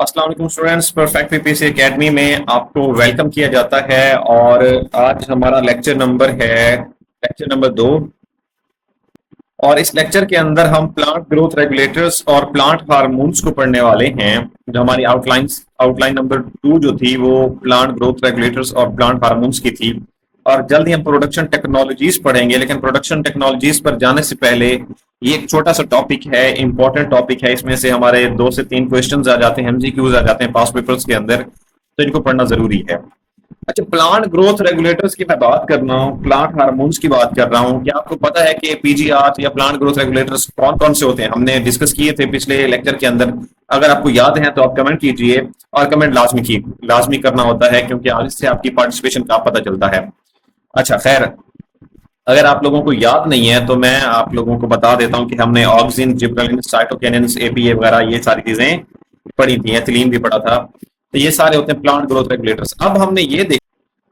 अस्सलाम वालेकुम students, perfect PPC academy में आपको वेलकम किया जाता है। और आज हमारा लेक्चर नंबर 2। और इस लेक्चर के अंदर हम प्लांट ग्रोथ रेगुलेटर्स और प्लांट हार्मोन्स को पढ़ने वाले हैं। जो हमारी आउटलाइन नंबर 2 जो थी वो प्लांट ग्रोथ रेगुलेटर्स और प्लांट हार्मोन्स की थी। और जल्द ही हम प्रोडक्शन टेक्नोलॉजीज पढ़ेंगे, लेकिन प्रोडक्शन टेक्नोलॉजीज पर जाने से पहले ये एक छोटा सा टॉपिक है, इंपॉर्टेंट टॉपिक है। इसमें से हमारे 2 से 3 क्वेश्चंस आ जाते हैं, एमसीक्यूज आ जाते हैं पास पेपर्स के अंदर, तो इनको पढ़ना जरूरी है। अच्छा, प्लांट ग्रोथ रेगुलेटर्स की मैं बात कर रहा हूँ, प्लांट हार्मोन्स की बात कर रहा हूँ। क्या आपको पता है कि पीजीआर या प्लांट ग्रोथ रेगुलेटर्स कौन कौन से होते हैं? हमने डिस्कस किए थे पिछले लेक्चर के अंदर। अगर आपको याद है तो आप कमेंट कीजिए, और कमेंट लाजमी करना होता है, क्योंकि आज से आपकी पार्टिसिपेशन का पता चलता है। अच्छा, खैर, अगर आप लोगों को याद नहीं है तो मैं आप लोगों को बता देता हूँ कि हमने ऑक्सिन, जिब्रेलिन, साइटोकिनिन्स, एपीए वगैरह ये सारी चीजें पढ़ी थी, एथिलीन भी पढ़ा था। तो ये सारे होते हैं प्लांट ग्रोथ रेगुलेटर्स। अब हमने ये देखा,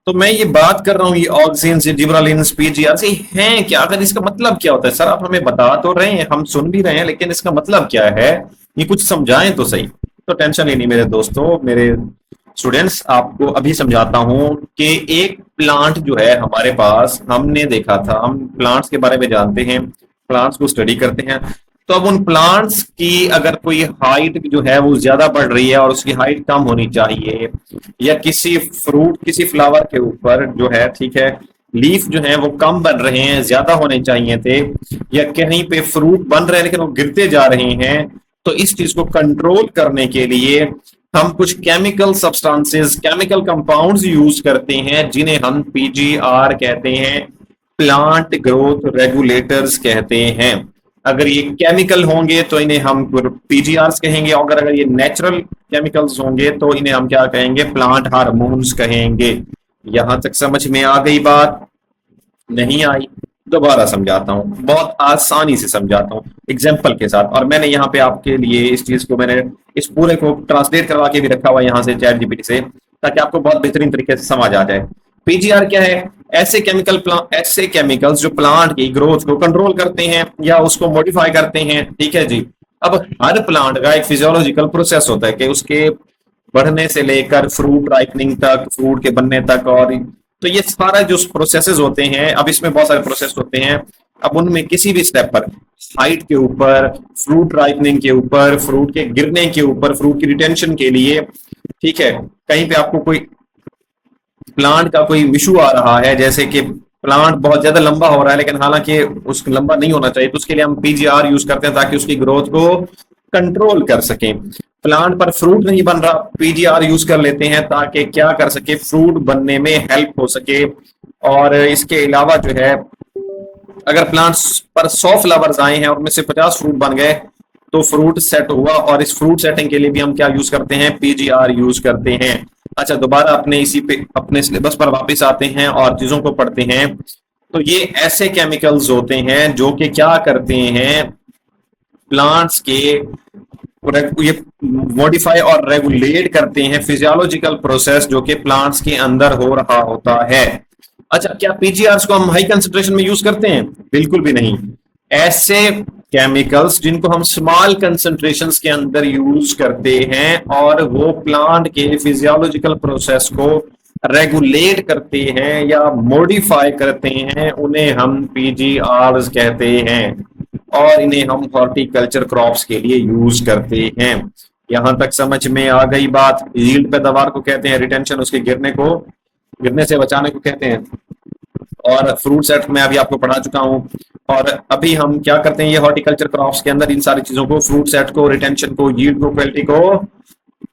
तो मैं ये बात कर रहा हूँ, ये ऑक्सिन, जिब्रेलिन, पीजीआर से हैं क्या? अगर इसका मतलब क्या होता है? सर आप हमें बता तो रहे हैं, हम सुन भी रहे हैं, लेकिन इसका मतलब क्या है? ये कुछ समझाएं तो सही। तो टेंशन लेनी मेरे दोस्तों, मेरे स्टूडेंट्स, आपको अभी समझाता हूं कि एक प्लांट जो है हमारे पास, हमने देखा था, हम प्लांट्स के बारे में जानते हैं, प्लांट्स को स्टडी करते हैं। तो अब उन प्लांट्स की अगर कोई हाइट जो है वो ज्यादा बढ़ रही है और उसकी हाइट कम होनी चाहिए, या किसी फ्रूट, किसी फ्लावर के ऊपर जो है, ठीक है, लीफ जो है वो कम बन रहे हैं, ज्यादा होने चाहिए थे, या कहीं पे फ्रूट बन रहे हैं लेकिन वो गिरते जा रहे हैं, तो इस चीज को कंट्रोल करने के लिए हम कुछ chemical substances, chemical compounds use करते हैं, जिन्हें हम पीजीआर कहते हैं, प्लांट ग्रोथ रेगुलेटर्स कहते हैं। अगर ये केमिकल होंगे तो इन्हें हम पीजीआर कहेंगे, और अगर ये नेचुरल केमिकल्स होंगे तो इन्हें हम क्या कहेंगे? प्लांट हार्मोन्स कहेंगे। यहां तक समझ में आ गई बात? नहीं आई? दोबारा समझाता हूँ, बहुत आसानी से समझाता हूँ एग्जाम्पल के साथ। और मैंने यहाँ पे आपके लिए इस चीज को, मैंने इस पूरे को ट्रांसलेट करवा के भी रखा हुआ यहाँ से चैट जीपीटी से, ताकि आपको बहुत बेहतरीन तरीके से समझ आ जाए। पीजीआर क्या है? ऐसे केमिकल्स जो प्लांट की ग्रोथ को कंट्रोल करते हैं या उसको मॉडिफाई करते हैं, ठीक है जी। अब हर प्लांट का एक फिजियोलॉजिकल प्रोसेस होता है कि उसके बढ़ने से लेकर फ्रूट राइपनिंग तक, फ्रूट के बनने तक, और तो ये सारा जो प्रोसेसेस होते हैं, अब इसमें बहुत सारे प्रोसेस होते हैं। अब उनमें किसी भी स्टेप पर, हाइट के ऊपर, फ्रूट राइपनिंग के ऊपर, फ्रूट के गिरने के ऊपर, फ्रूट की रिटेंशन के लिए, ठीक है, कहीं पे आपको कोई प्लांट का कोई इशू आ रहा है, जैसे कि प्लांट बहुत ज्यादा लंबा हो रहा है लेकिन हालांकि उसको लंबा नहीं होना चाहिए, तो उसके लिए हम पीजीआर यूज करते हैं ताकि उसकी ग्रोथ को कंट्रोल कर सकें। प्लांट पर फ्रूट नहीं बन रहा, पीजीआर यूज कर लेते हैं ताकि क्या कर सके? फ्रूट बनने में हेल्प हो सके। और इसके अलावा जो है, अगर प्लांट्स पर 100 फ्लावर्स आए हैं और उनमें से 50 फ्रूट बन गए, तो फ्रूट सेट हुआ, और इस फ्रूट सेटिंग के लिए भी हम क्या यूज करते हैं? पीजीआर यूज करते हैं। अच्छा, दोबारा अपने इसी पे, अपने सिलेबस पर वापस आते हैं और चीजों को पढ़ते हैं। तो ये ऐसे केमिकल्स होते हैं जो कि क्या करते हैं? प्लांट्स के ये मॉडिफाई और रेगुलेट करते हैं फिजियोलॉजिकल प्रोसेस जो कि प्लांट्स के अंदर हो रहा होता है। अच्छा, क्या पीजीआर को हम हाई कंसेंट्रेशन में यूज करते हैं? बिल्कुल भी नहीं। ऐसे केमिकल्स जिनको हम स्मॉल कंसेंट्रेशंस के अंदर यूज करते हैं और वो प्लांट के फिजियोलॉजिकल प्रोसेस को रेगुलेट करते हैं या मॉडिफाई करते हैं, उन्हें हम पीजीआर कहते हैं, और इन्हें हम हॉर्टिकल्चर क्रॉप्स के लिए यूज करते हैं। यहां तक समझ में आ गई बात? यील्ड पैदावार को कहते हैं, रिटेंशन उसके गिरने से बचाने को कहते हैं, और फ्रूट सेट में अभी आपको पढ़ा चुका हूं। और अभी हम क्या करते हैं? ये हॉर्टिकल्चर क्रॉप्स के अंदर इन सारी चीजों को, फ्रूट सेट को, रिटेंशन को, यील्ड को, क्वालिटी को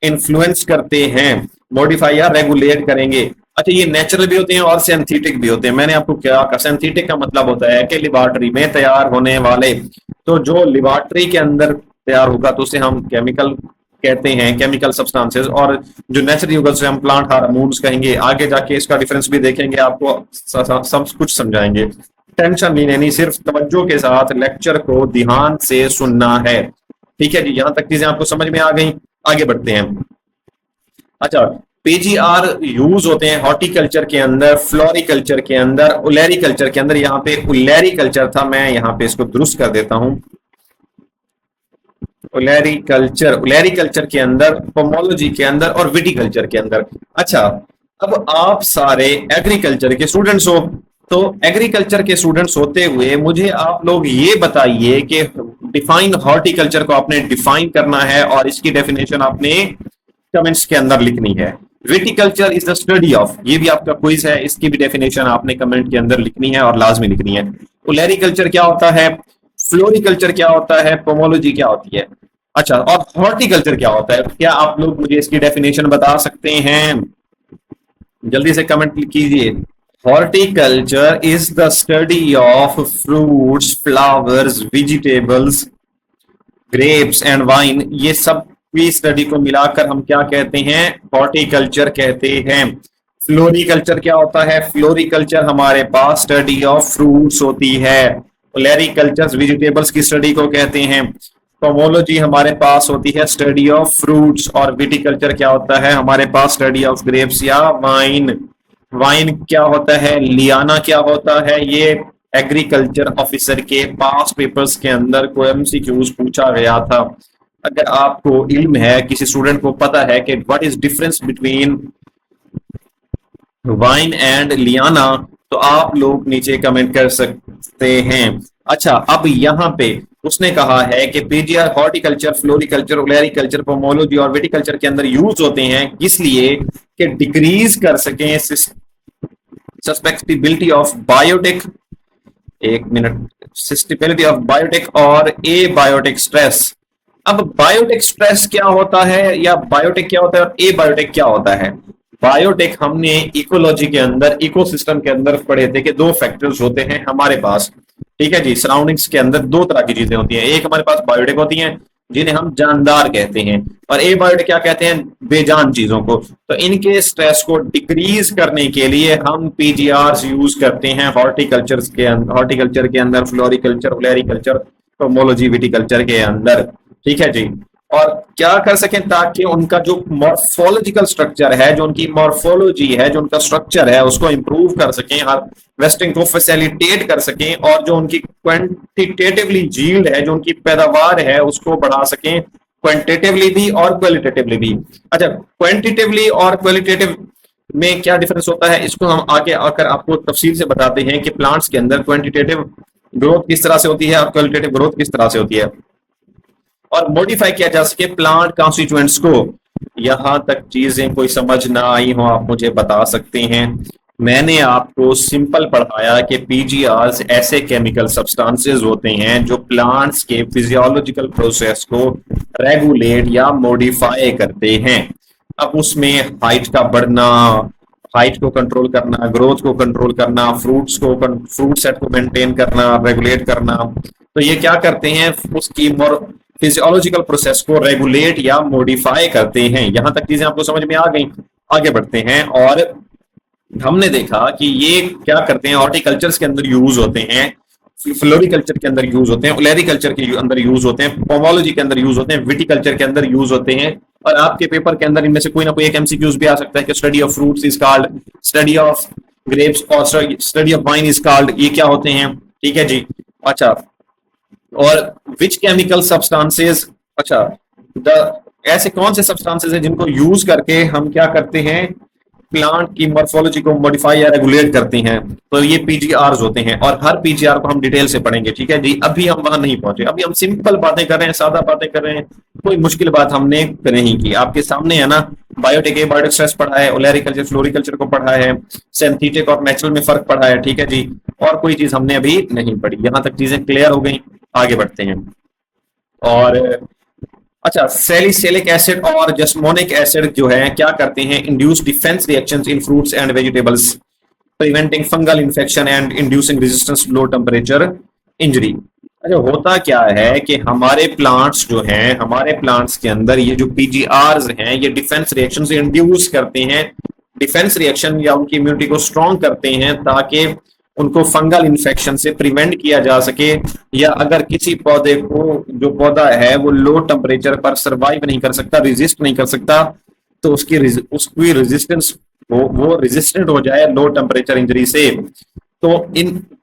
इन्फ्लुएंस करते हैं, मॉडिफाई या रेगुलेट करेंगे। अच्छा, ये नेचुरल भी होते हैं और सिंथेटिक भी होते हैं। मैंने आपको क्या कहा? सिंथेटिक का मतलब होता है कि लिबॉर्टरी में तैयार होने वाले, तो जो लिबॉर्टरी के अंदर तैयार होगा तो उसे हम केमिकल कहते हैं, केमिकल सब्सटेंसेस। और जो नेचुरली होगा उसे हम प्लांट हार्मोन्स कहेंगे। आगे जाके इसका डिफरेंस भी देखेंगे, आपको सब कुछ समझाएंगे। टेंशन नहीं लेनी, सिर्फ तवज्जो के साथ लेक्चर को ध्यान से सुनना है, ठीक है जी। यहां तक चीजें आपको समझ में आ गई? आगे बढ़ते हैं। अच्छा, पीजीआर यूज होते हैं हॉर्टिकल्चर के अंदर, फ्लोरिकल्चर के अंदर, उलेरी कल्चर के अंदर। यहाँ पे उलेरी कल्चर था, मैं यहाँ पे इसको दुरुस्त कर देता हूं। ओलेरिकल्चर के अंदर, पोमोलॉजी के अंदर और विटिकल्चर के अंदर। अच्छा, अब आप सारे एग्रीकल्चर के स्टूडेंट्स हो, तो एग्रीकल्चर के स्टूडेंट्स होते हुए मुझे आप लोग ये बताइए कि डिफाइन हॉर्टिकल्चर को आपने डिफाइन करना है और इसकी डेफिनेशन आपने कमेंट्स के अंदर लिखनी है। Viticulture is the study of, ये भी आपका क्विज है, इसकी भी डेफिनेशन आपने कमेंट के अंदर लिखनी है और लाजमी लिखनी है। ओलेरिकल्चर क्या होता है, फ्लोरिकल्चर क्या होता है, पोमोलॉजी क्या होती है। अच्छा, और हॉर्टिकल्चर क्या होता है, क्या आप लोग मुझे इसकी डेफिनेशन बता सकते हैं? जल्दी से कमेंट कीजिए। Horticulture is the study of fruits, flowers, vegetables, grapes and wine, ये सब की स्टडी को मिलाकर हम क्या कहते हैं, हॉर्टिकल्चर कहते हैं। फ्लोरिकल्चर क्या होता है, फ्लोरिकल्चर हमारे पास स्टडी ऑफ फ्रूट्स होती है। ओलेरिकल्चर वेजिटेबल्स की स्टडी को कहते हैं। पोमोलॉजी हमारे पास होती है स्टडी ऑफ फ्रूट्स, और विटिकल्चर क्या होता है, हमारे पास स्टडी ऑफ ग्रेप्स या वाइन। वाइन क्या होता है, लियाना क्या होता है, ये एग्रीकल्चर ऑफिसर के पास पेपर्स के अंदर कोई एमसीक्यूज पूछा गया था। अगर आपको इल्म है, किसी स्टूडेंट को पता है कि what is difference between vine and liana, तो आप लोग नीचे कमेंट कर सकते हैं। अच्छा, अब यहाँ पे उसने कहा है कि PGR horticulture, floriculture, olericulture, pomology और विटिकल्चर के अंदर यूज होते हैं इसलिए कि डिक्रीज कर सकें सस्पेक्टिबिलिटी ऑफ बायोटिक, एक मिनट, सस्टेबिलिटी ऑफ बायोटिक और ए बायोटिक स्ट्रेस। अब बायोटिक स्ट्रेस क्या होता है या बायोटिक क्या होता है और ए बायोटिक क्या होता है? बायोटिक हमने इकोलॉजी के अंदर, इकोसिस्टम के अंदर पढ़े थे कि दो फैक्टर्स होते हैं हमारे पास, ठीक है जी। सराउंडिंग्स के अंदर दो तरह की चीजें होती हैं, एक हमारे पास बायोटिक होती हैं जिन्हें हम जानदार कहते हैं, और ए बायोटिक क्या कहते हैं, बेजान चीजों को। तो इनके स्ट्रेस को डिक्रीज करने के लिए हम पीजीआर यूज करते हैं हॉर्टिकल्चर के अंदर, फ्लोरिकल्चर, ओलेरिकल्चर, पोमोलॉजी, विटिकल्चर के अंदर, ठीक है जी। और क्या कर सकें, ताकि उनका जो मॉर्फोलॉजिकल स्ट्रक्चर है, जो उनकी मॉर्फोलॉजी है, जो उनका स्ट्रक्चर है, उसको इंप्रूव कर सकें, हार्वेस्टिंग को फैसिलिटेट कर सकें, और जो उनकी क्वांटिटेटिवली यील्ड है, जो उनकी पैदावार है, उसको बढ़ा सकें, क्वांटिटेटिवली भी और क्वालिटेटिवली भी। अच्छा, क्वांटिटेटिवली और क्वालिटेटिव में क्या डिफरेंस होता है, इसको हम आगे आकर आपको तफसील से बताते हैं कि प्लांट्स के अंदर क्वांटिटेटिव ग्रोथ किस तरह से होती है और क्वालिटेटिव ग्रोथ किस तरह से होती है, और मॉडिफाई किया जा सके प्लांट कॉन्स्टिट्यूएंट्स को। यहां तक चीजें कोई समझ ना आई हो, आप मुझे बता सकते हैं। मैंने आपको सिंपल पढ़ाया कि पीजीआर्स ऐसे केमिकल सब्सटेंसेस होते हैं जो प्लांट्स के फिजियोलॉजिकल प्रोसेस को रेगुलेट या मॉडिफाई करते हैं। अब उसमें हाइट का बढ़ना, हाइट को कंट्रोल करना, ग्रोथ को कंट्रोल करना, फ्रूट सेट को मेंटेन करना, रेगुलेट करना, तो ये क्या करते हैं, उसकी फिजियोलॉजिकल प्रोसेस को रेगुलेट या मॉडिफाई करते हैं। यहां तक चीजें आपको समझ में आ गई। आगे बढ़ते हैं, और हमने देखा कि ये क्या करते हैं, हॉर्टिकल्चर के अंदर यूज होते हैं, फ्लोरिकल्चर के अंदर यूज होते हैं, ओलेरिकल्चर के अंदर यूज होते हैं, पोमोलॉजी के अंदर यूज होते हैं, विटिकल्चर के अंदर यूज होते हैं। और आपके पेपर के अंदर इनमें से कोई ना कोई एक एमसीक्यूज भी आ सकता है कि study of fruits is called, study of grapes और study of wine is called, ये क्या होते हैं, ठीक है जी। अच्छा, और विच केमिकल सब्सटेंसेस, अच्छा, ऐसे कौन से सब्सटेंसेस हैं जिनको यूज करके हम क्या करते हैं, प्लांट की मॉर्फोलॉजी को मॉडिफाई या रेगुलेट करते हैं, तो ये पीजीआरस होते हैं। और हर पीजीआर को हम डिटेल से पढ़ेंगे, ठीक है जी। अभी हम वहां नहीं पहुंचे, अभी हम सिंपल बातें कर रहे हैं, सादा बातें कर रहे हैं, कोई मुश्किल बात हमने नहीं की। आपके सामने है ना, बायोटिक, बायोटिक स्ट्रेस पढ़ा है, ओलेरिकल्चर, फ्लोरिकल्चर को पढ़ा है, सिंथेटिक और नेचुरल में फर्क पढ़ा है, ठीक है जी। और कोई चीज हमने अभी नहीं पढ़ी। यहां तक चीजें क्लियर हो गई, आगे बढ़ते हैं। और अच्छा, सैलिसिलिक एसिड और जस्मोनिक एसिड जो है क्या करते हैं, induce defence reactions in fruits and vegetables, preventing fungal infection and inducing resistance low temperature injury. अच्छा, होता क्या है कि हमारे प्लांट्स जो हैं, हमारे प्लांट्स के अंदर ये जो पीजीआरस हैं, ये डिफेंस रिएक्शन से इंड्यूस करते हैं, डिफेंस रिएक्शन या उनकी इम्यूनिटी को स्ट्रॉन्ग करते हैं, ताकि उनको फंगल इन्फेक्शन से प्रिवेंट किया जा सके, या अगर किसी पौधे को, जो पौधा है वो लो टेम्परेचर पर सरवाइव नहीं कर सकता, रेजिस्ट नहीं कर सकता, तो उसकी रेजिस्टेंस वो रेजिस्टेंट हो जाए लो टेम्परेचर इंजरी से। तो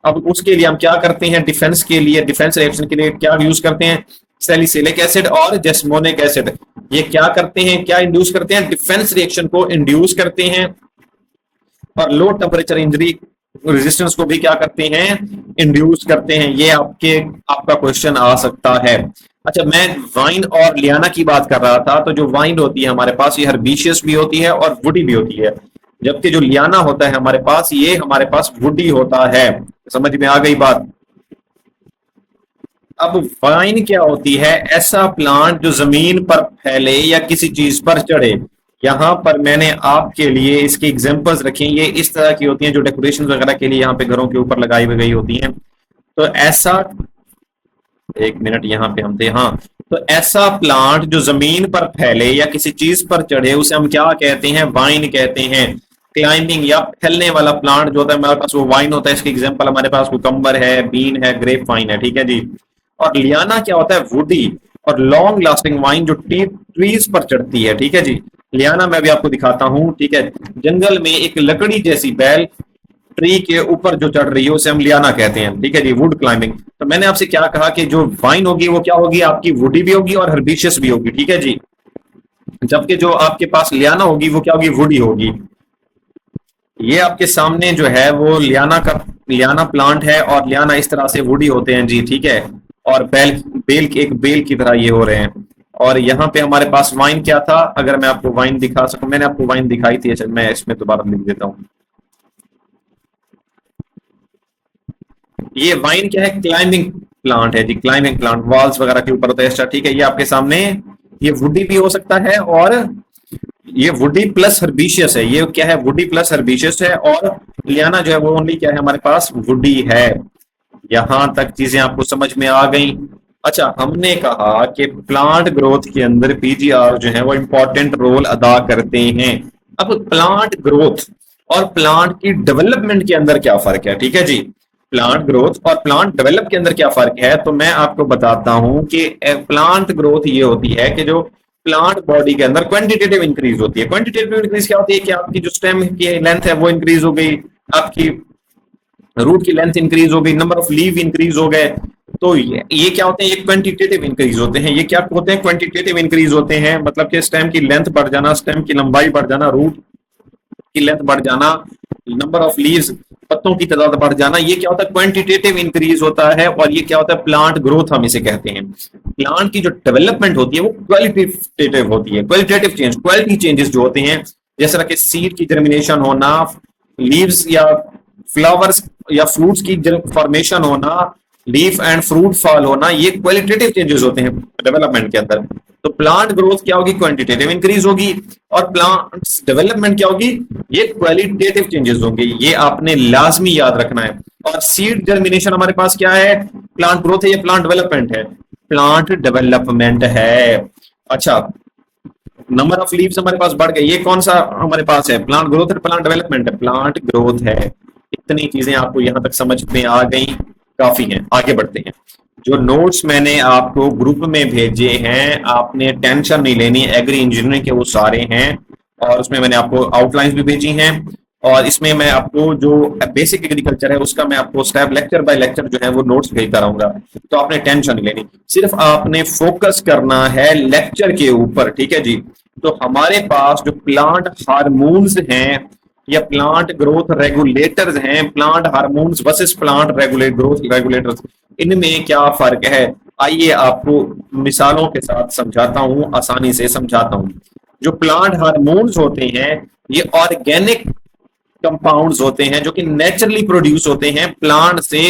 अब उसके लिए हम क्या करते हैं, डिफेंस के लिए, डिफेंस रिएक्शन के लिए क्या यूज करते हैं, सैलिसिलिक एसिड और जेस्मोनिक एसिड। ये क्या करते हैं, क्या इंड्यूस करते हैं, डिफेंस रिएक्शन को इंड्यूस करते हैं और लो टेम्परेचर इंजरी रेजिस्टेंस को भी क्या करते हैं, इंड्यूस करते हैं। ये आपका क्वेश्चन आ सकता है। अच्छा, मैं वाइन और लियाना की बात कर रहा था, तो जो वाइन होती है हमारे पास ये हर्बीशियस भी होती है और वुडी भी होती है, जबकि जो लियाना होता है हमारे पास, ये हमारे पास वुडी होता है। समझ में आ गई बात। अब वाइन क्या होती है, ऐसा प्लांट जो जमीन पर फैले या किसी चीज पर चढ़े। यहां पर मैंने आपके लिए इसकी एग्जांपल्स रखी हैं, ये इस तरह की होती हैं जो डेकोरेशन वगैरह के लिए यहाँ पे घरों के ऊपर लगाई गई होती हैं। तो ऐसा, एक मिनट यहाँ पे हम थे, हाँ, तो ऐसा प्लांट जो जमीन पर फैले या किसी चीज पर चढ़े उसे हम क्या कहते हैं, वाइन कहते हैं। क्लाइंबिंग या फैलने वाला प्लांट जो होता है हमारे पास वो वाइन होता है। इसके एग्जांपल हमारे पास कुकम्बर है, बीन है, ग्रेप वाइन है, ठीक है जी। और लियाना क्या होता है, वुडी और लॉन्ग लास्टिंग वाइन जो ट्रीज पर चढ़ती है, ठीक है जी। लियाना मैं भी आपको दिखाता हूं, ठीक है। जंगल में एक लकड़ी जैसी बैल ट्री के ऊपर जो चढ़ रही है उसे हम लियाना कहते हैं, ठीक है जी, वुड क्लाइंबिंग। तो मैंने आपसे क्या कहा कि जो वाइन होगी वो क्या होगी, आपकी वुडी भी होगी और हर्बिशियस भी होगी, ठीक है जी। जबकि जो आपके पास लियाना होगी वो क्या होगी, वुडी होगी। ये आपके सामने जो है वो लियाना प्लांट है और लियाना इस तरह से वुडी होते हैं जी, ठीक है। और एक बेल की तरह ये हो रहे हैं। और यहाँ पे हमारे पास वाइन क्या था, अगर मैं आपको वाइन दिखा सकूं, मैंने आपको वाइन दिखाई थी, अच्छा मैं इसमें दोबारा लिख देता हूँ। ये वाइन क्या है, क्लाइंबिंग प्लांट है जी, क्लाइंबिंग प्लांट वॉल्स वगैरह के ऊपर होता है, ठीक है। ये आपके सामने ये वुडी भी हो सकता है और ये वुडी प्लस हर्बिशियस है। ये क्या है, वुडी प्लस हर्बिशियस है। और लियाना जो है वो ओनली क्या है, हमारे पास वुडी है। यहां तक चीजें आपको समझ में आ गई। अच्छा, हमने कहा कि प्लांट ग्रोथ के अंदर पीजीआर जो है वो इंपॉर्टेंट रोल अदा करते हैं। अब प्लांट ग्रोथ और प्लांट की डेवलपमेंट के अंदर क्या फर्क है, ठीक है जी। प्लांट ग्रोथ और प्लांट डेवलप के अंदर क्या फर्क है, तो मैं आपको बताता हूं कि प्लांट ग्रोथ ये होती है कि जो प्लांट बॉडी के अंदर क्वांटिटेटिव इंक्रीज होती है। क्वांटिटेटिव इंक्रीज क्या होती है कि आपकी जो स्टेम की लेंथ है वो इंक्रीज हो गई, आपकी रूट की लेंथ इंक्रीज हो गई, नंबर ऑफ लीव इंक्रीज हो गए। तो ये क्या होते हैं, ये क्वांटिटेटिव इंक्रीज होते हैं। ये क्या होते हैं, क्वांटिटेटिव इंक्रीज होते हैं, मतलब कि स्टेम की लेंथ बढ़ जाना, स्टेम की लंबाई बढ़ जाना, रूट की लेंथ बढ़ जाना, नंबर ऑफ लीव्स, पत्तों की तादाद बढ़ जाना। ये क्या होता है, क्वांटिटेटिव इंक्रीज होता है। और ये क्या होता है, प्लांट ग्रोथ हम इसे कहते हैं। प्लांट की जो डेवलपमेंट होती है वो क्वालिटेटिव होती है। क्वालिटेटिव चेंज, क्वालिटी चेंजेस जो होते हैं, जैसा कि सीड की जर्मिनेशन होना, लीव्स या फ्लावर्स या फ्रूट्स की फॉर्मेशन होना, लीफ एंड फ्रूट फॉल होना, ये क्वालिटेटिव चेंजेस होते हैं डेवलपमेंट के अंदर। तो प्लांट ग्रोथ क्या होगी, क्वांटिटेटिव इंक्रीज होगी। और प्लांट डेवलपमेंट क्या होगी, ये क्वालिटेटिव चेंजेस होंगे। ये आपने लाजमी याद रखना है। और सीड जर्मिनेशन हमारे पास क्या है, प्लांट ग्रोथ है या प्लांट डेवलपमेंट है, प्लांट डेवलपमेंट है। अच्छा, नंबर ऑफ लीव्स हमारे पास बढ़ गए, ये कौन सा हमारे पास है, प्लांट ग्रोथ है, प्लांट डेवलपमेंट है, प्लांट ग्रोथ है। इतनी चीजें आपको यहां तक समझ में आ गई, काफी हैं। आगे बढ़ते हैं। जो नोट्स मैंने आपको ग्रुप में भेजे हैं, आपने टेंशन नहीं लेनी, एग्री इंजीनियरिंग के वो सारे हैं। और उसमें मैंने आपको आउटलाइंस भी भेजी हैं। और इसमें मैं आपको जो बेसिक एग्रीकल्चर है उसका मैं आपको स्टेप लेक्चर बाय लेक्चर जो है वो नोट्स भेजता रहूंगा। तो आपने टेंशन नहीं लेनी, सिर्फ आपने फोकस करना है लेक्चर के ऊपर, ठीक है जी। तो हमारे पास जो प्लांट हार्मोन्स हैं या प्लांट ग्रोथ रेगुलेटर्स हैं, plant hormones versus plant growth regulators, इनमें क्या फर्क है, आइए आपको मिसालों के साथ समझाता हूं, आसानी से समझाता हूं। जो प्लांट हार्मोन्स होते हैं ये ऑर्गेनिक कंपाउंड्स होते हैं जो कि नेचुरली प्रोड्यूस होते हैं प्लांट से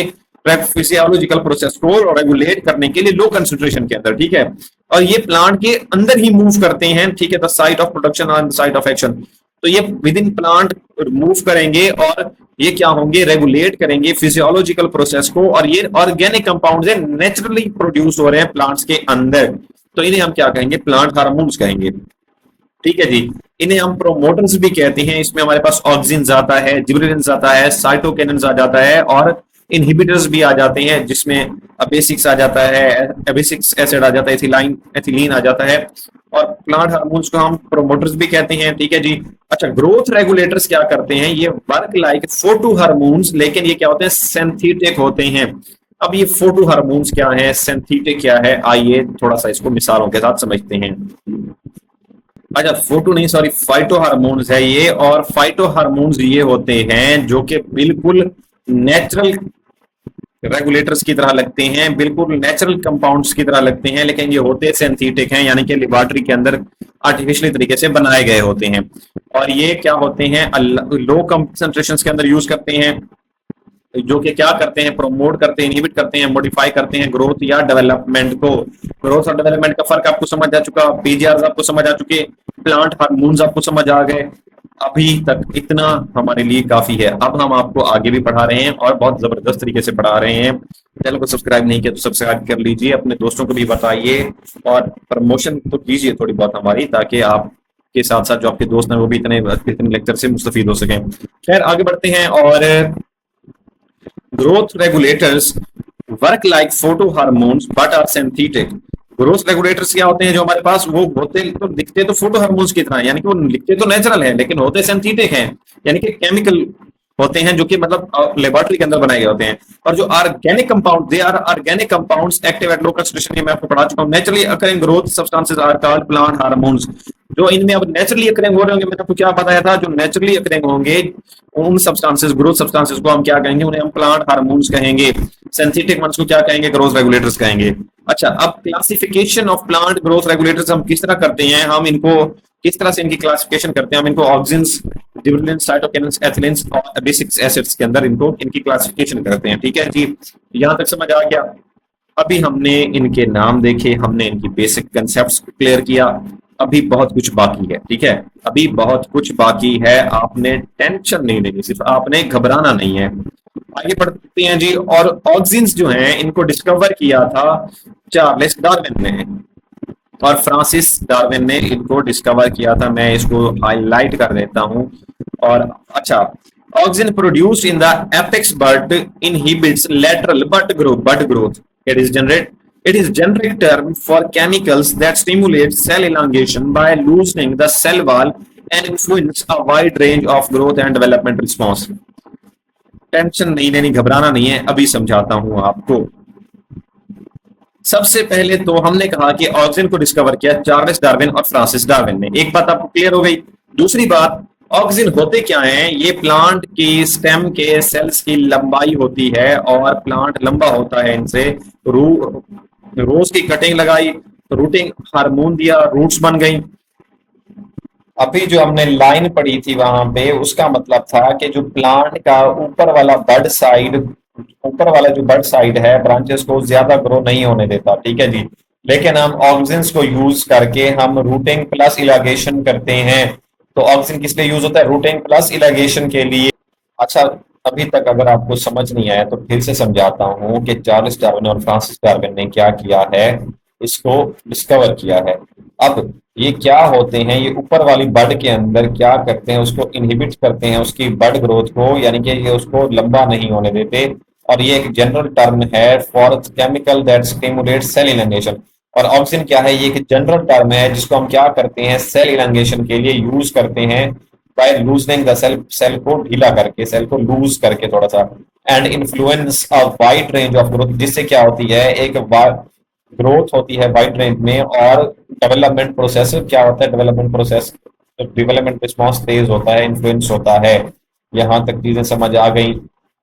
फिजियोलॉजिकल प्रोसेस को रेगुलेट करने के लिए लो कंसंट्रेशन के अंदर, ठीक है। और ये प्लांट के अंदर ही मूव करते हैं, ठीक है, द साइट ऑफ प्रोडक्शन और साइट ऑफ एक्शन। तो ये विद इन प्लांट मूव करेंगे और ये क्या होंगे, रेगुलेट करेंगे फिजियोलॉजिकल प्रोसेस को। और ये ऑर्गेनिक कंपाउंड्स है, नेचुरली प्रोड्यूस हो रहे हैं प्लांट्स के अंदर। तो इन्हें हम क्या कहेंगे, प्लांट हार्मोन्स कहेंगे, ठीक है जी। इन्हें हम प्रोमोटर्स भी कहते हैं। इसमें हमारे पास ऑक्सिन आता है, जिबरेलिन्स आता है, साइटोकिनिन्स आ जाता है और इनहिबिटर्स भी आ जाते हैं, जिसमें अबेसिक्स आ जाता है, अबेसिक्स एसिड आ जाता है, एथिलीन आ जाता है। और प्लांट हार्मोन्स को हम प्रोमोटर्स भी कहते हैं, ठीक है जी। अच्छा, ग्रोथ रेगुलेटर्स क्या करते हैं, ये वर्क लाइक फोटो हार्मोन्स, लेकिन ये क्या होते हैं, सिंथेटिक होते हैं। अब ये फोटो हार्मोन्स क्या है, सिंथेटिक क्या है, आइए थोड़ा सा इसको मिसालों के साथ समझते हैं। अच्छा, फोटो नहीं, सॉरी, फाइटो हार्मोन्स है ये। और फाइटो हार्मोन्स ये होते हैं जो कि बिल्कुल नेचुरल रेगुलेटर्स की तरह लगते हैं, बिल्कुल नेचुरल कंपाउंड्स की तरह लगते हैं, लेकिन ये होते सिंथेटिक हैं, यानी कि लेबोरेटरी के अंदर आर्टिफिशियल तरीके से बनाए गए होते हैं। और ये क्या होते हैं, लो कंसंट्रेशन के अंदर यूज करते हैं, जो कि क्या करते हैं, प्रोमोट करते हैं, इनहिबिट करते हैं, मॉडिफाई करते हैं ग्रोथ या डेवलपमेंट को। ग्रोथ और डेवलपमेंट का फर्क आपको समझ आ चुका, पीजीआर आपको समझ आ चुके, प्लांट हार्मोन्स आपको समझ आ गए। अभी तक इतना हमारे लिए काफी है। अब हम आपको आगे भी पढ़ा रहे हैं और बहुत जबरदस्त तरीके से पढ़ा रहे हैं। चैनल को सब्सक्राइब नहीं किया तो सब्सक्राइब कर लीजिए, अपने दोस्तों को भी बताइए और प्रमोशन तो कीजिए थोड़ी बहुत हमारी, ताकि आप के साथ साथ जो आपके दोस्त हैं वो भी इतने लेक्चर से मुस्तफीद हो सकें। खैर आगे बढ़ते हैं। और growth regulators work like photo hormones but are synthetic। Growth regulators क्या होते हैं जो हमारे पास, वो होते तो दिखते तो फोटो हार्मोन्स की तरह, यानी कि वो लिखते तो नेचुरल है लेकिन होते सिंथेटिक हैं, यानी कि केमिकल होते हैं जो कि मतलब लेबोरेटरी के अंदर बनाए गए होते हैं। और जो organic compound, they are organic compounds active at low concentration, ये मैं आपको पढ़ा चुका हूं। Naturally occurring growth substances are called plant hormones. जो इनमें अब नेचुरली अकरिंग हो रहे होंगे, मैंने आपको क्या बताया था, जो नेचुरली अकरिंग होंगे उन सब्सटेंसेस, ग्रोथ सब्सटेंसेस को हम क्या कहेंगे, उन्हें हम प्लांट हार्मोन्स कहेंगे। सिंथेटिक वंस को क्या कहेंगे, ग्रोथ रेगुलेटर्स कहेंगे। अच्छा, अब classification of plant growth regulators हम किस तरह करते हैं, हम इनको किस तरह से इनकी क्लासिफिकेशन करते हैं, हम इनको ऑक्सिन्स, जिबरेलिन्स, साइटोकिन्स, एथिलीन्स और बेसिक एसिड्स के अंदर इनको इनकी क्लासिफिकेशन करते हैं। ठीक है जी, यहां तक समझ आ गया। अभी हमने इनके नाम देखे, हमने इनकी बेसिक कंसेप्ट्स क्लियर किया। अभी बहुत कुछ बाकी है, ठीक है, अभी बहुत कुछ बाकी है। आपने टेंशन नहीं लेनी, सिर्फ आपने घबराना नहीं है। आगे बढ़ते हैं जी। और ऑक्सिन्स जो हैं इनको डिस्कवर किया था चार्ल्स डार्विन ने, और फ्रांसिस डार्विन ने इनको डिस्कवर किया था। मैं इसको हाईलाइट कर देता हूं। और अच्छा, auxin produced in the apex but inhibits lateral bud growth. It is generic term for chemicals that stimulate cell elongation by loosening the cell wall and influence a wide range of growth and development response। Tension नहीं लेनी, घबराना नहीं है, अभी समझाता हूं आपको। सबसे पहले तो हमने कहा कि ऑक्सिन को डिस्कवर किया चार्ल्स डार्विन और फ्रांसिस डार्विन ने, एक बात आपको क्लियर हो गई। दूसरी बात, ऑक्सिन होते क्या हैं, ये प्लांट की स्टेम के सेल्स की लंबाई होती है और प्लांट लंबा होता है इनसे। रोज की कटिंग लगाई, रूटिंग हार्मोन दिया, रूट्स बन गई। अभी जो हमने लाइन पढ़ी थी वहां पे, उसका मतलब था कि जो प्लांट का ऊपर वाला बड साइड, ऊपर वाला जो बड साइड है ब्रांचेस को ज्यादा ग्रो नहीं होने देता, ठीक है जी। लेकिन हम ऑक्सिन्स को यूज करके हम रूटिंग प्लस इलागेशन करते हैं। तो ऑक्सिन किस लिए यूज होता है, रूटिंग प्लस इलागेशन के लिए। अच्छा, अभी तक अगर आपको समझ नहीं आया तो फिर से समझाता हूं कि चार्ल्स डार्विन और फ्रांसिस डार्विन ने क्या किया है, इसको डिस्कवर किया है। अब ये क्या होते हैं, ये ऊपर वाली बड के अंदर क्या करते हैं, उसको इनहिबिट करते हैं, उसकी बड ग्रोथ को, यानी कि ये उसको लंबा नहीं होने देते। और ये एक जनरल टर्म है for chemical that stimulate cell elongation. और ऑक्सिन क्या है, ये एक जनरल टर्म है जिसको हम क्या करते हैं, सेल इलंगेशन के लिए यूज करते हैं by loosening the cell, cell को ढीला करके, सेल को लूज करके थोड़ा सा। And influence a wide range of growth, जिससे क्या होती है, एक ग्रोथ होती है वाइड रेंज में। और डेवलपमेंट प्रोसेस क्या होता है, डेवलपमेंट प्रोसेस, डेवलपमेंट रिस्पॉन्स तेज होता है, इन्फ्लुएंस होता है। यहां तक चीजें समझ आ गई।